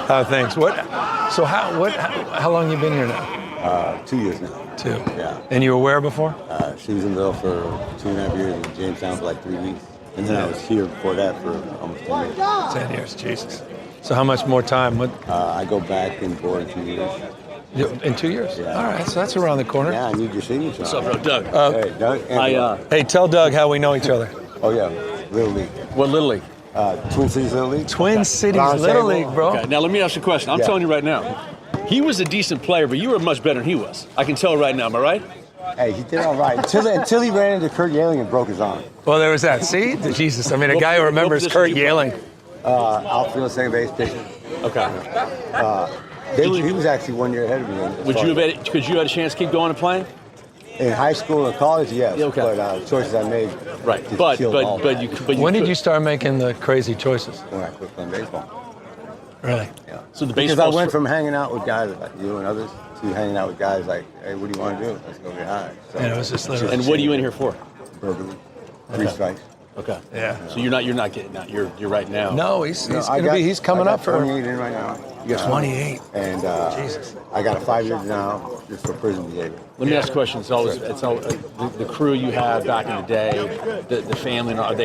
How things? How long you been here now? 2 years now. 2. Yeah. And you were where before? Susanville for 2.5 years and Jamestown for like 3 weeks. And then I was here before that for almost 10 years. 10 years, Jesus. So how much more time? I go back and board in 2 years. In 2 years? Yeah. All right, so that's around the corner. Yeah, I need your signature. What's up, bro? Doug. Hey, Doug. Hey, tell Doug how we know each other. Oh, yeah. Little League. What Little League? Twin Cities Little League. Twin Cities Round Little table. League, bro. Okay, now let me ask you a question. I'm Yeah. telling you right now. He was a decent player, but you were much better than he was. I can tell right now. Am I right? Hey, he did all right until he ran into Kurt Yelling and broke his arm. Well, there was that. See? Jesus. I mean, a guy who remembers position Kurt you play? Yelling. Outfield, second base, pitcher. Okay. He was actually 1 year ahead of me. Could you have a chance to keep going and playing? In high school and college, yes. Yeah, okay. But choices I made. Right. just But killed all that. When did you start making the crazy choices? When I quit playing baseball. Really? Yeah. So the Because baseball I went from hanging out with guys like you and others to hanging out with guys like, hey, what do you want to do? Let's go get high. So, And it was just literally. And what are you in here for? burglary, 3 strikes. Okay. Yeah. So you're not getting out. You're right now. No, he's I got- he's coming I up got for 28 in right now. You got 28. And Jesus. I got a 5 year now just for prison behavior. Let me ask a question. It's always the crew you had back in the day, the family. Are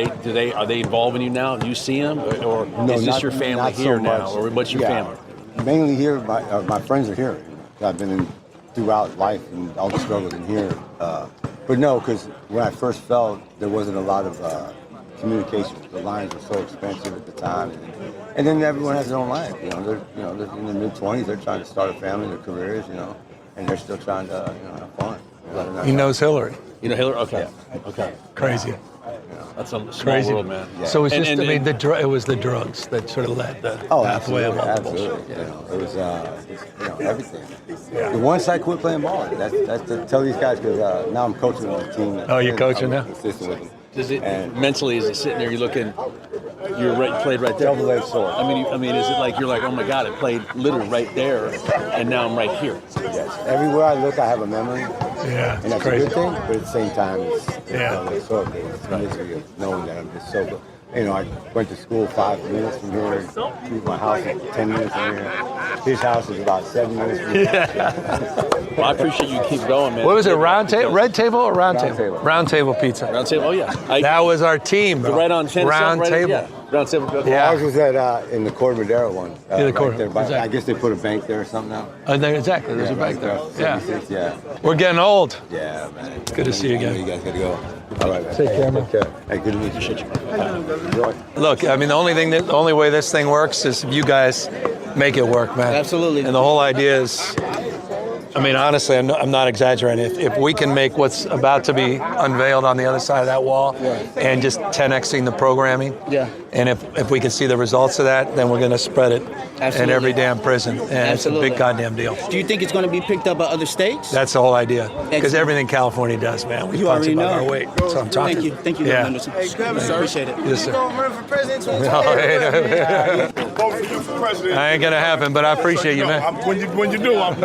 they involving you now? Do you see them, or is this your family not so here now, much. or what's your Yeah, family? Mainly here. My friends are here. I've been in throughout life and all the struggles in here. But no, because when I first fell, there wasn't a lot of communication. The lines were so expensive at the time, and then everyone has their own life. They're in their mid-20s. They're trying to start a family, their careers. And they're still trying to have fun. He knows Hillary. You know Hillary? Okay. Okay. Crazy. That's a small Crazy. world, man. Yeah. So it's just, And- it was the drugs that sort of led the pathway of all the bullshit. Absolutely. It was everything. Yeah. Once I quit playing ball, that's to tell these guys because now I'm coaching on the team. Oh, you're coaching I'm now? assistant with them. Does it And- mentally? Is it sitting there? You're looking. You played right there. Double-edged sword. I mean, is it like you're like, oh my God, I played literally right there, and now I'm right here. Yes. Everywhere I look, I have a memory. Yeah, And that's crazy. a good thing, but at the same time, it's Yeah. sort of it's the misery of knowing that I'm just so good. I went to school 5 minutes from here. My house is 10 minutes from here. His house is about 7 minutes from here. Well, I appreciate you keep going, man. What was it, round table, red table or round table? table. Round table pizza. Round table? Oh yeah. That was our team, bro. right on 10. Round right, table. Yeah. Round table. Yeah. Ours was at in the Corte Madera one. Yeah, the right Corte, there. But I exactly. guess they put a bank there or something now. Exactly, there's a bank there. Yeah. 76, yeah. We're getting old. Yeah, man. Good to see you I know again. You guys got to go. All right, man. Take care, man. Take care. Hey, good to meet you. Enjoy. Look, I mean, the only way this thing works is if you guys make it work, man. Absolutely. And the whole idea is I mean, honestly, I'm not exaggerating. If we can make what's about to be unveiled on the other side of that wall and just 10xing the programming, and if we can see the results of that, then we're going to spread it in every damn prison. And it's a big goddamn deal. Do you think it's going to be picked up by other states? That's the whole idea. Because everything California does, man, we punch above our weight. So I'm talking. Thank you, Gavin Newsom. Hey, Gavin, sir. Appreciate it. Yes, sir. You gonna run for president? I ain't gonna happen, but I appreciate you, man. When you do, I'm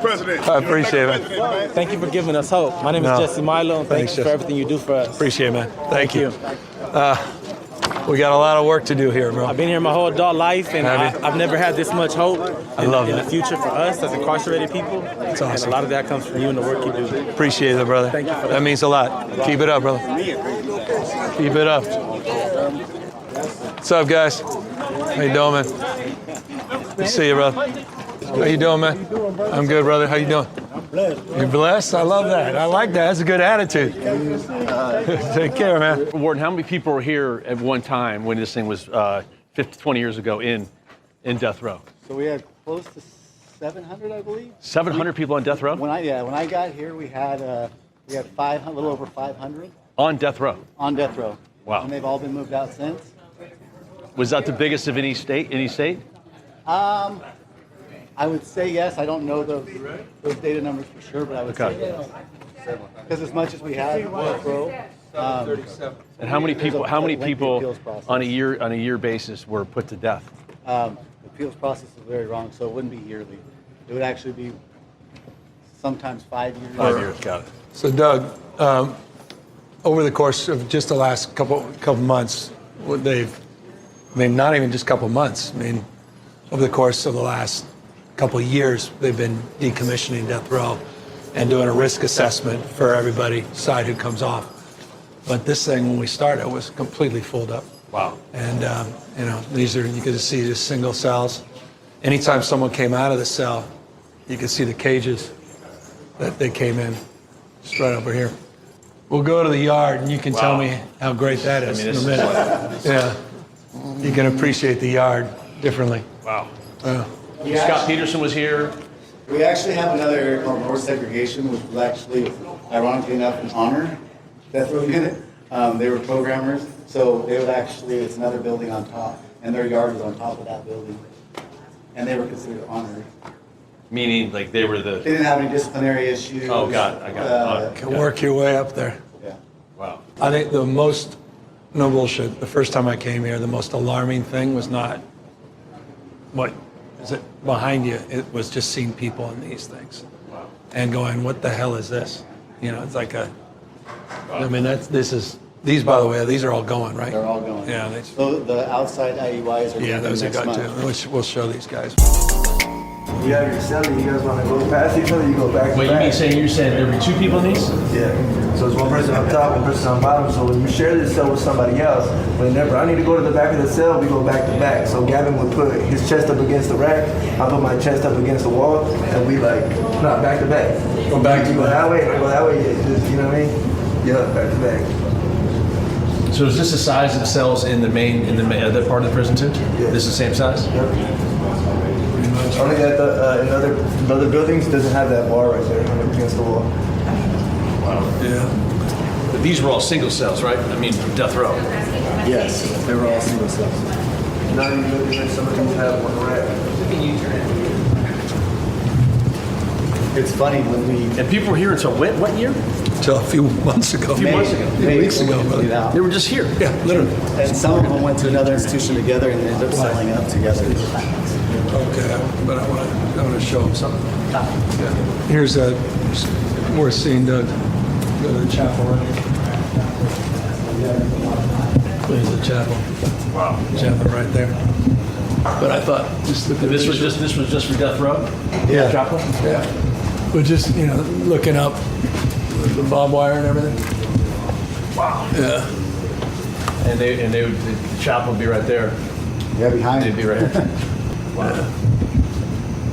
president. I appreciate it, man. Thank you for giving us hope. My name is Jesse Milo, and thanks for everything you do for us. Appreciate it, man. Thank you. We got a lot of work to do here, bro. I've been here my whole adult life, and I've never had this much hope in the future for us as incarcerated people. That's awesome. And a lot of that comes from you and the work you do. Appreciate it, brother. Thank you for that means a lot. Keep it up, brother. Keep it up. What's up, guys? How you doing, man? Good to see you, brother. How you doing, man? I'm good, brother. How you doing? I'm blessed. You're blessed? I love that. I like that. That's a good attitude. Take care, man. Warden, how many people were here at one time when this thing was 20 years ago in death row? So we had close to 700, I believe. 700 people on death row? When I got here, we had a little over 500 On death row? on death row. Wow. And they've all been moved out since. Was that the biggest of any state? I would say yes. I don't know those data numbers for sure, but I would say yes. Because as much as we have death row, And how many people on a year basis were put to death? the appeals process is very wrong, so it wouldn't be yearly. It would actually be sometimes 5 years. 5 years, got it. So, Doug, over the course of just the last couple months, not even just a couple months, over the course of the last couple of years, they've been decommissioning death row and doing a risk assessment for everybody side who comes off. But this thing, when we started, was completely filled up. Wow. And, these are, you could see just single cells. Anytime someone came out of the cell, you could see the cages that they came in, just right over here. We'll go to the yard and you can tell me how great that is in a minute. Yeah. You can appreciate the yard differently. Wow. Scott Peterson was here. We actually have another area called North Segregation, which was actually, ironically enough, an honor death row unit. They were programmers, so they would it's another building on top, and their yard was on top of that building. And they were considered honored. Meaning, like, they were They didn't have any disciplinary issues. Oh, got it. Can work your way up there. Yeah. Wow. I think the most, no bullshit, the first time I came here, the most alarming thing was not what is it behind you. It was just seeing people in these things. Wow. And going, what the hell is this? It's like these, by the way, these are all going, right? They're all going. Yeah. So the outside IUIs are going Those are next got month. too. We'll show these guys. You have your cell, you guys want to go past each other, you go back to back. You're saying there were 2 people in these? Yeah. So it's one person up top, one person on bottom. So when you share this cell with somebody else, whenever I need to go to the back of the cell, we go back to back. So Gavin would put his chest up against the rack, I put my chest up against the wall, and we not back to back. Go back to you go that way, and I go that way, you know what I mean? Yeah, back to back. So is this the size of the cells in the other part of the prison too? Yeah. This is the same size? Yep. Only that in other buildings doesn't have that bar right there against the wall. Wow. Yeah. But these were all single cells, right? Death row. Yes, they were all single cells. Not even buildings, some of them have one rack. It's funny when we... And people were here until what year? Until a few months ago. Weeks ago, brother. They were just here. Yeah, literally. And some of them went to another institution together and ended up selling up together. Okay, but I want to show them something. Yeah. Here's we're seeing Doug go to the chapel right here. There's the chapel. Wow. Chapel right there. But I thought just look at This was just for death row? Yeah. Chapel? Yeah. But just looking up the barbed wire and everything. Wow. Yeah. And the chapel would be right there. Yeah, behind They'd be right here. Wow.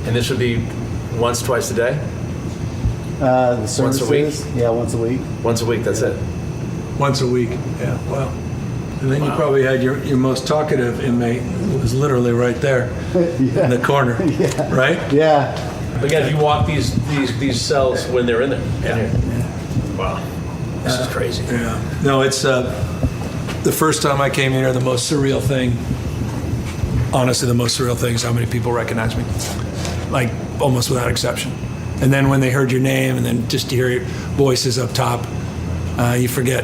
And this would be twice a day? the services. Once a week? Yeah, once a week. Once a week, that's it. Once a week. Yeah. Wow. And then you probably had your most talkative inmate was literally right there in the corner. Yeah. Right? Yeah. Again, you walk these cells when they're in there. Yeah. Wow. This is crazy. Yeah. No, it's the first time I came here, the most surreal thing, honestly, the most surreal thing is how many people recognize me, like almost without exception. And then when they heard your name and then just to hear your voices up top, you forget,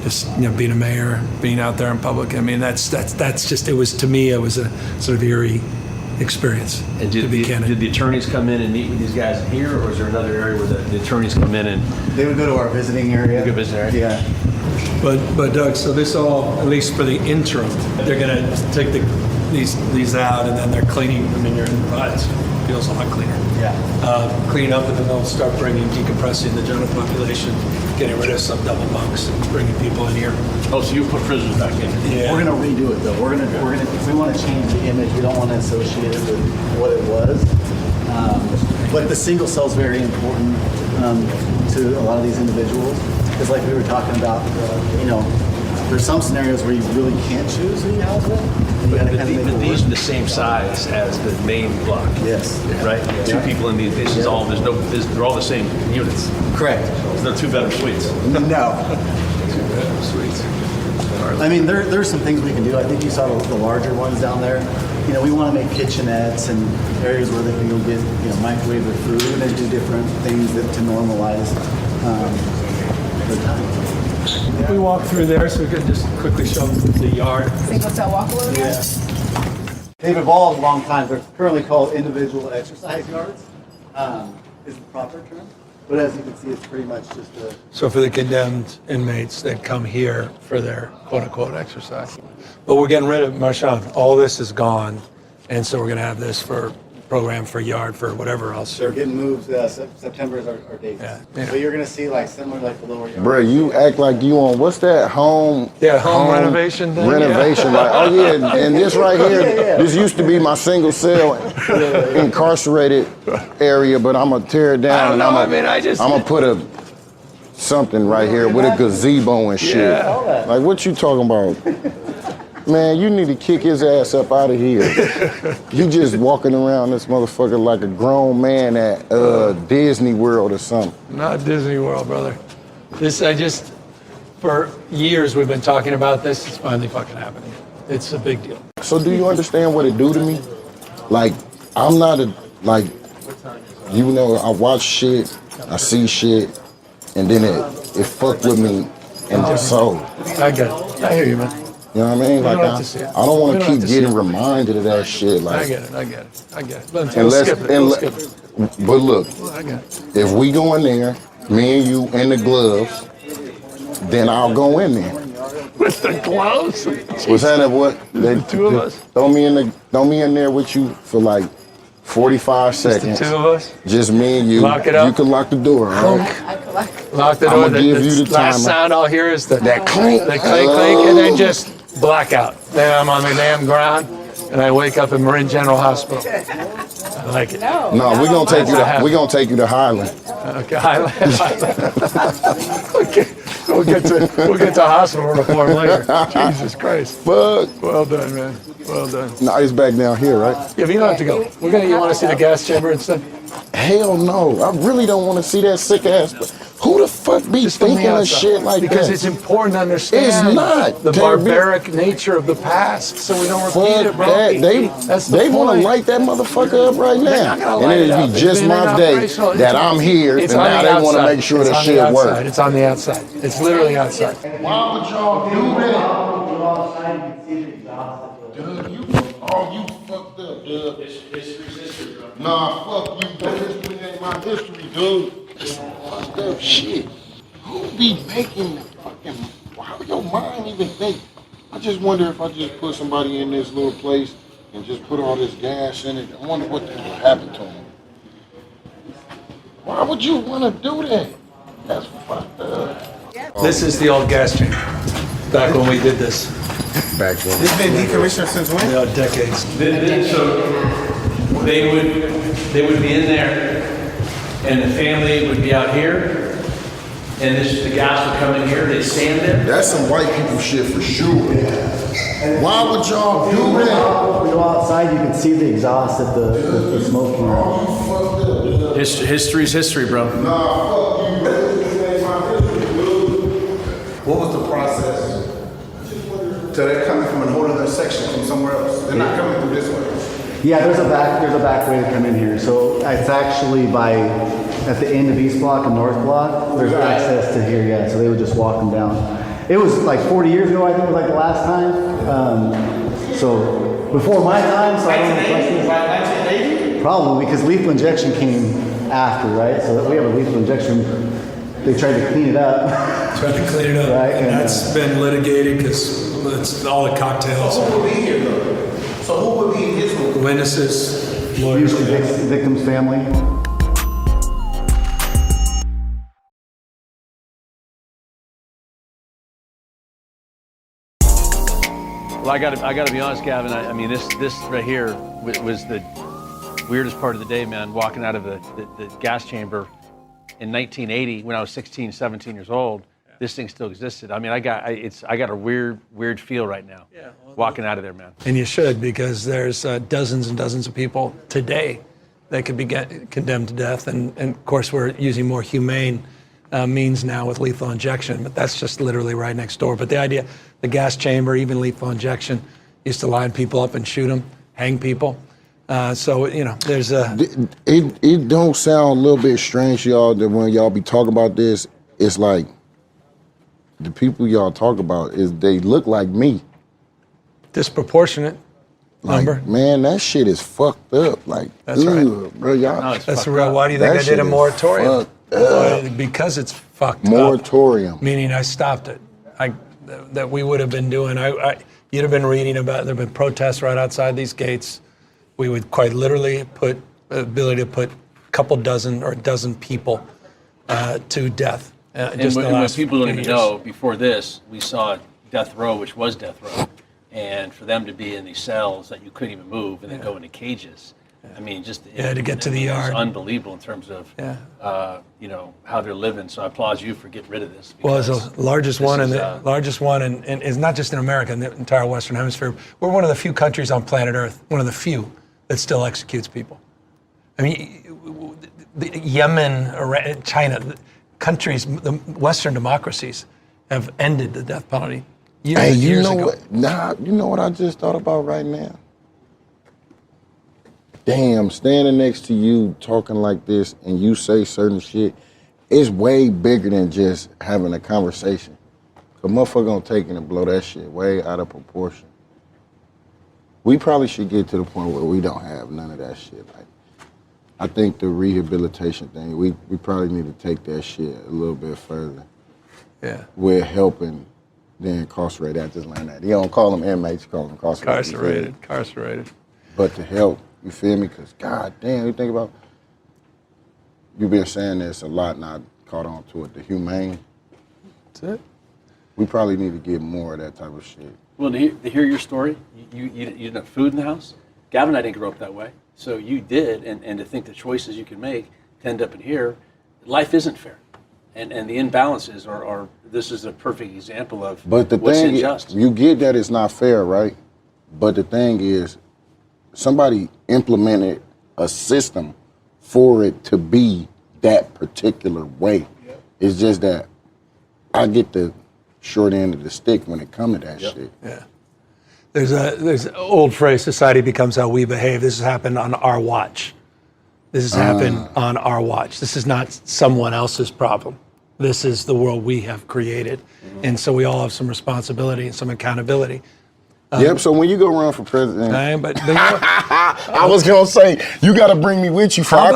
just, being a mayor, being out there in public. I mean, that's just, it was, to me, it was a sort of eerie experience. And did the attorneys come in and meet with these guys here, or is there another area where the attorneys come in and? They would go to our visiting area. Good visiting area. Yeah. But Doug, so this all, at least for the interim, they're going to take these out and then they're cleaning. I mean, it feels a lot cleaner. Yeah. Clean up and then they'll start decompressing the general population, getting rid of some double bunks, bringing people in here. Oh, so you put prisoners back in? Yeah. We're gonna redo it though. If we want to change the image, we don't want to associate it with what it was. But the single cell is very important to a lot of these individuals, because like we were talking about, there's some scenarios where you really can't choose who you house with. But these are the same size as the main block. Yes. Right? Yeah. Two people in these. This is all. They're all the same units. Correct. There's no two-bedroom suites. No. Two-bedroom suites. I mean, there's some things we can do. I think you saw the larger ones down there. We want to make kitchenettes and areas where they can go get, microwave their food and do different things to normalize the time. We walk through there, so we can just quickly show them the yard. Single cell walk a little bit? Yeah. They've evolved a long time. They're currently called individual exercise yards, is the proper term. But as you can see, it's pretty much just a... So for the condemned inmates, they'd come here for their quote-unquote exercise. But we're getting rid of, Marshawn, all this is gone, and so we're going to have this for program for yard for whatever else. They're getting moved. September is our date. Yeah. But you're going to see similar like the lower yard. Bro, you act like you on, what's that, home renovation thing? Renovation, Yeah. like, oh yeah, and this right here, this used to be my single cell incarcerated area, but I'm gonna tear it down I'm gonna put something right here with a gazebo and shit. Yeah. Like, what you talking about? Man, you need to kick his ass up out of here. You just walking around this motherfucker like a grown man at Disney World or something. Not Disney World, brother. For years we've been talking about this. It's finally fucking happening. It's a big deal. So do you understand what it do to me? Like, I'm not I watch shit, I see shit, and then it fucked with me in the soul. I get it. I hear you, man. You know what I mean? Like, I don't want to keep getting it. reminded of that shit. Like, I get it. But But look, I get it. if we go in there, me and you in the gloves, then I'll go in there. With the gloves? What's that? What? The two of us? Throw me in there with you for like 45 seconds. The two of us? Just me and you. Lock it up. You can lock the door, all right? Lock the door. I'm gonna give you the last timer. sound I'll hear is that clink. The clink, clink, and then just blackout. Then I'm on the damn ground, and I wake up in Marin General Hospital. I like it. No, we're gonna take you to Highland. Okay, Highland. Okay. We'll get to hospital reform later. Jesus Christ. Fuck. Well done, man. Well done. No, he's back down here, right? Yeah, but you don't have to go. You want to see the gas chamber and stuff? Hell no. I really don't want to see that sick ass. Who the fuck be Just from the thinking of outside. shit like because that? it's important to understand It's not. the barbaric nature of the past, so we don't repeat it, bro. That. They want to light that motherfucker up right now. And it'll be just my day that I'm here, and now they want to make sure the shit works. It's on the outside. It's literally outside. Why would y'all do that? Dude, you fucked up, dude. Nah, fuck you, dude. History ain't my history, dude. Fucked up shit. Who be making fucking, how your mind even think? I just wonder if I just put somebody in this little place and just put all this gas in it, I wonder what the hell happened to them. Why would you want to do that? That's fucked up. This is the old gas chamber. Back when we did this. Back then. This been decommissioned since when? Decades. So they would be in there, and the family would be out here, and the gas would come in here. They'd stand there. That's some white people shit for sure. Why would y'all do that? If you go outside, you can see the exhaust at the smoking room. History's history, bro. What was the process? So they're coming from a whole other section from somewhere else. They're not coming through this way. Yeah, there's a back way to come in here. So it's actually at the end of East Block and North Block, there's access to here, yeah. So they would just walk them down. It was like 40 years ago, I think, was like the last time. So before my time, so I don't know if 1980? Probably, because lethal injection came after, right? So we have a lethal injection. They tried to clean it up. Tried to clean it up. Right, and that's been litigated because it's all the cocktails. So who would be here though? So who would be in his room? Witnesses, lawyers. Usually victim's family. Well, I got to be honest, Gavin. I mean, this right here was the weirdest part of the day, man. Walking out of the gas chamber in 1980 when I was 16, 17 years old. This thing still existed. I mean, I got a weird feel right now. Yeah, walking out of there, man. And you should, because there's dozens and dozens of people today that could be condemned to death. And of course, we're using more humane means now with lethal injection, but that's just literally right next door. But the idea, the gas chamber, even lethal injection, used to line people up and shoot them, hang people. So, there's a... It don't sound a little bit strange to y'all that when y'all be talking about this, it's like the people y'all talk about, they look like me. Disproportionate number. Like, man, that shit is fucked up. Like, that's right. Bro, y'all. No, that's real. Why do you think I did a moratorium? Because it's fucked moratorium. Up. Meaning I stopped it. That we would have been doing. You'd have been reading about, there have been protests right outside these gates. We would quite literally put the ability to put a couple dozen or a dozen people to death. And when people don't even know, before this, we saw death row, which was death row. And for them to be in these cells that you couldn't even move and then go into cages. I mean, just to get to the yard. It's unbelievable in terms of how they're living. So I applaud you for getting rid of this. Well, it's the largest one, and it's not just in America, in the entire Western Hemisphere. We're one of the few countries on planet Earth, one of the few that still executes people. I mean, Yemen, Iran, China, countries, the Western democracies have ended the death penalty years ago. You know what I just thought about right now? Damn, standing next to you talking like this and you say certain shit, it's way bigger than just having a conversation. A motherfucker gonna take it and blow that shit way out of proportion. We probably should get to the point where we don't have none of that shit. Like, I think the rehabilitation thing, we probably need to take that shit a little bit further. Yeah. We're helping the incarcerated. I just learned that. You don't call them inmates, you call them incarcerated. Incarcerated. But to help, you feel me? Because God damn, you think about, you've been saying this a lot and I caught on to it, the humane. That's it. We probably need to get more of that type of shit. Well, to hear your story, you didn't have food in the house. Gavin and I didn't grow up that way. So you did, and to think the choices you can make to end up in here, life isn't fair. And the imbalances are this is a perfect example of but the what's thing unjust. You get that it's not fair, right? But the thing is, somebody implemented a system for it to be that particular way. Yep. It's just that I get the short end of the stick when it comes to that shit. Yeah. There's an old phrase, society becomes how we behave. This has happened on our watch. This has happened on our watch. This is not someone else's problem. This is the world we have created. Mm-hmm. And so we all have some responsibility and some accountability. Yep, so when you go run for president, but I was gonna say you got to bring me with you for I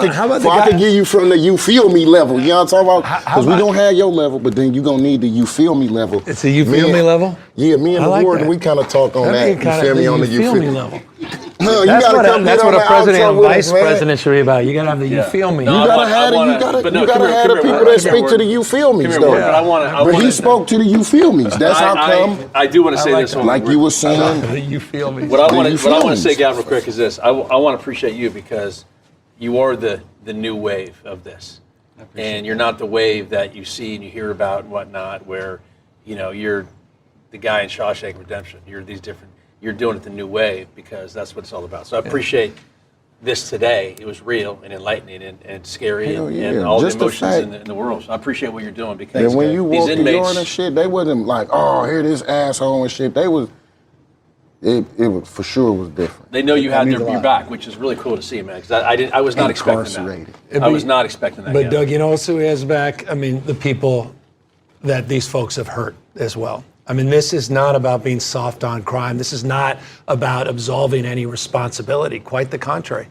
can give you from the you feel me level. You know what I'm talking about? Because we don't have your level, but then you gonna need the you feel me level. It's a you feel me level. Yeah, me and the warden, we kind of talk on that. You feel me on the you feel me level. No, that's what a president and vice president should be about. You gotta have the you feel me. You gotta have the people that speak to the you feel me's though. But he spoke to the you feel me's. That's how come. I do want to say this one. Like you were saying. You feel me. What I want to say, Gavin, real quick is this. I want to appreciate you because you are the new wave of this. And you're not the wave that you see and you hear about and whatnot where, you're the guy in Shawshank Redemption. You're these different. you're doing it the new way because that's what it's all about. So I appreciate this today. It was real and enlightening and scary and all Just the emotions fact, in the world. So I appreciate what you're doing because and when you these walk the inmates, yard and shit, they wasn't like, oh, here this asshole and shit. They was, it was for sure was different. they know you had means a your lot. back, which is really cool to see, man. Because I was not expecting that. I was not expecting that. But yeah. Doug, you know who he has back? I mean, the people that these folks have hurt as well. I mean, this is not about being soft on crime. This is not about absolving any responsibility. Quite the contrary.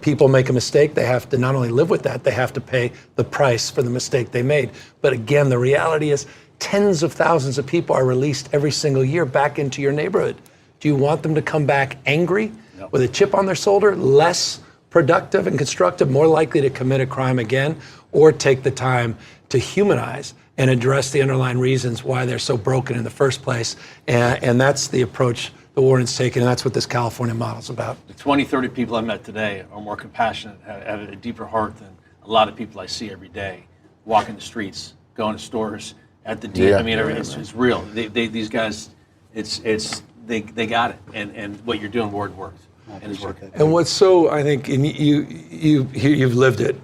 People make a mistake. They have to not only live with that, they have to pay the price for the mistake they made. But again, the reality is tens of thousands of people are released every single year back into your neighborhood. Do you want them to come back angry, with a chip on their shoulder, less productive and constructive, more likely to commit a crime again, or take the time to humanize and address the underlying reasons why they're so broken in the first place? And that's the approach the warden's taken, and that's what this California model's about. The 20, 30 people I met today are more compassionate, have a deeper heart than a lot of people I see every day, walking the streets, going to stores, at the D. I mean, it's real. These guys, they got it, and what you're doing, Ward, worked, and it's working. And what's so, I think, and you've lived it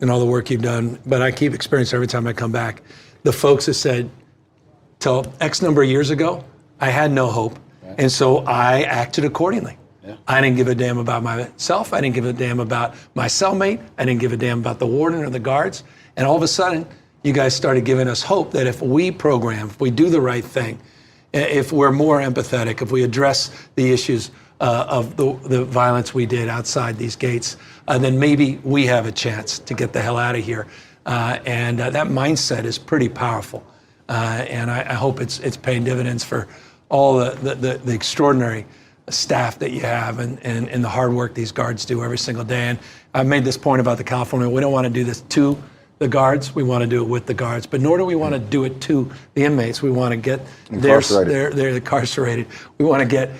in all the work you've done, but I keep experiencing every time I come back, the folks have said, till X number of years ago, I had no hope, and so I acted accordingly. I didn't give a damn about myself. I didn't give a damn about my cellmate. I didn't give a damn about the warden or the guards. And all of a sudden, you guys started giving us hope that if we program, if we do the right thing, if we're more empathetic, if we address the issues of the violence we did outside these gates, then maybe we have a chance to get the hell out of here. And that mindset is pretty powerful. And I hope it's paying dividends for all the extraordinary staff that you have and the hard work these guards do every single day. And I've made this point about the California, we don't want to do this to the guards, we want to do it with the guards, but nor do we want to do it to the inmates. We want to get they're incarcerated. We want to get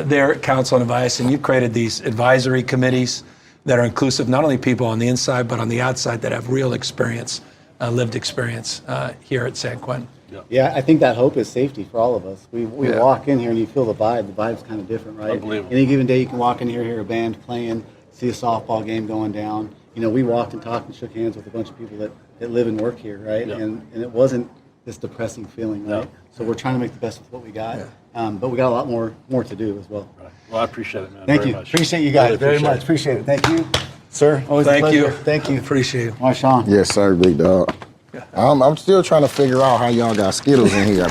their counsel and advice, and you've created these advisory committees that are inclusive, not only people on the inside, but on the outside that have real experience, lived experience here at San Quentin. Yeah, I think that hope is safety for all of us. We walk in here and you feel the vibe. The vibe's kind of different, right? Unbelievable. Any given day you can walk in here, hear a band playing, see a softball game going down. You know, we walked and talked and shook hands with a bunch of people that live and work here, right? And it wasn't this depressing feeling, right? So we're trying to make the best with what we got. But we got a lot more to do as well. Right. Well, I appreciate it, man. Thank very you. much. Appreciate you guys Really very much. Appreciate it. Thank you, sir. Always a Thank pleasure. you. Thank you. Appreciate it. Marshawn. Yes, sir, big dog. I'm still trying to figure out how y'all got Skittles in here.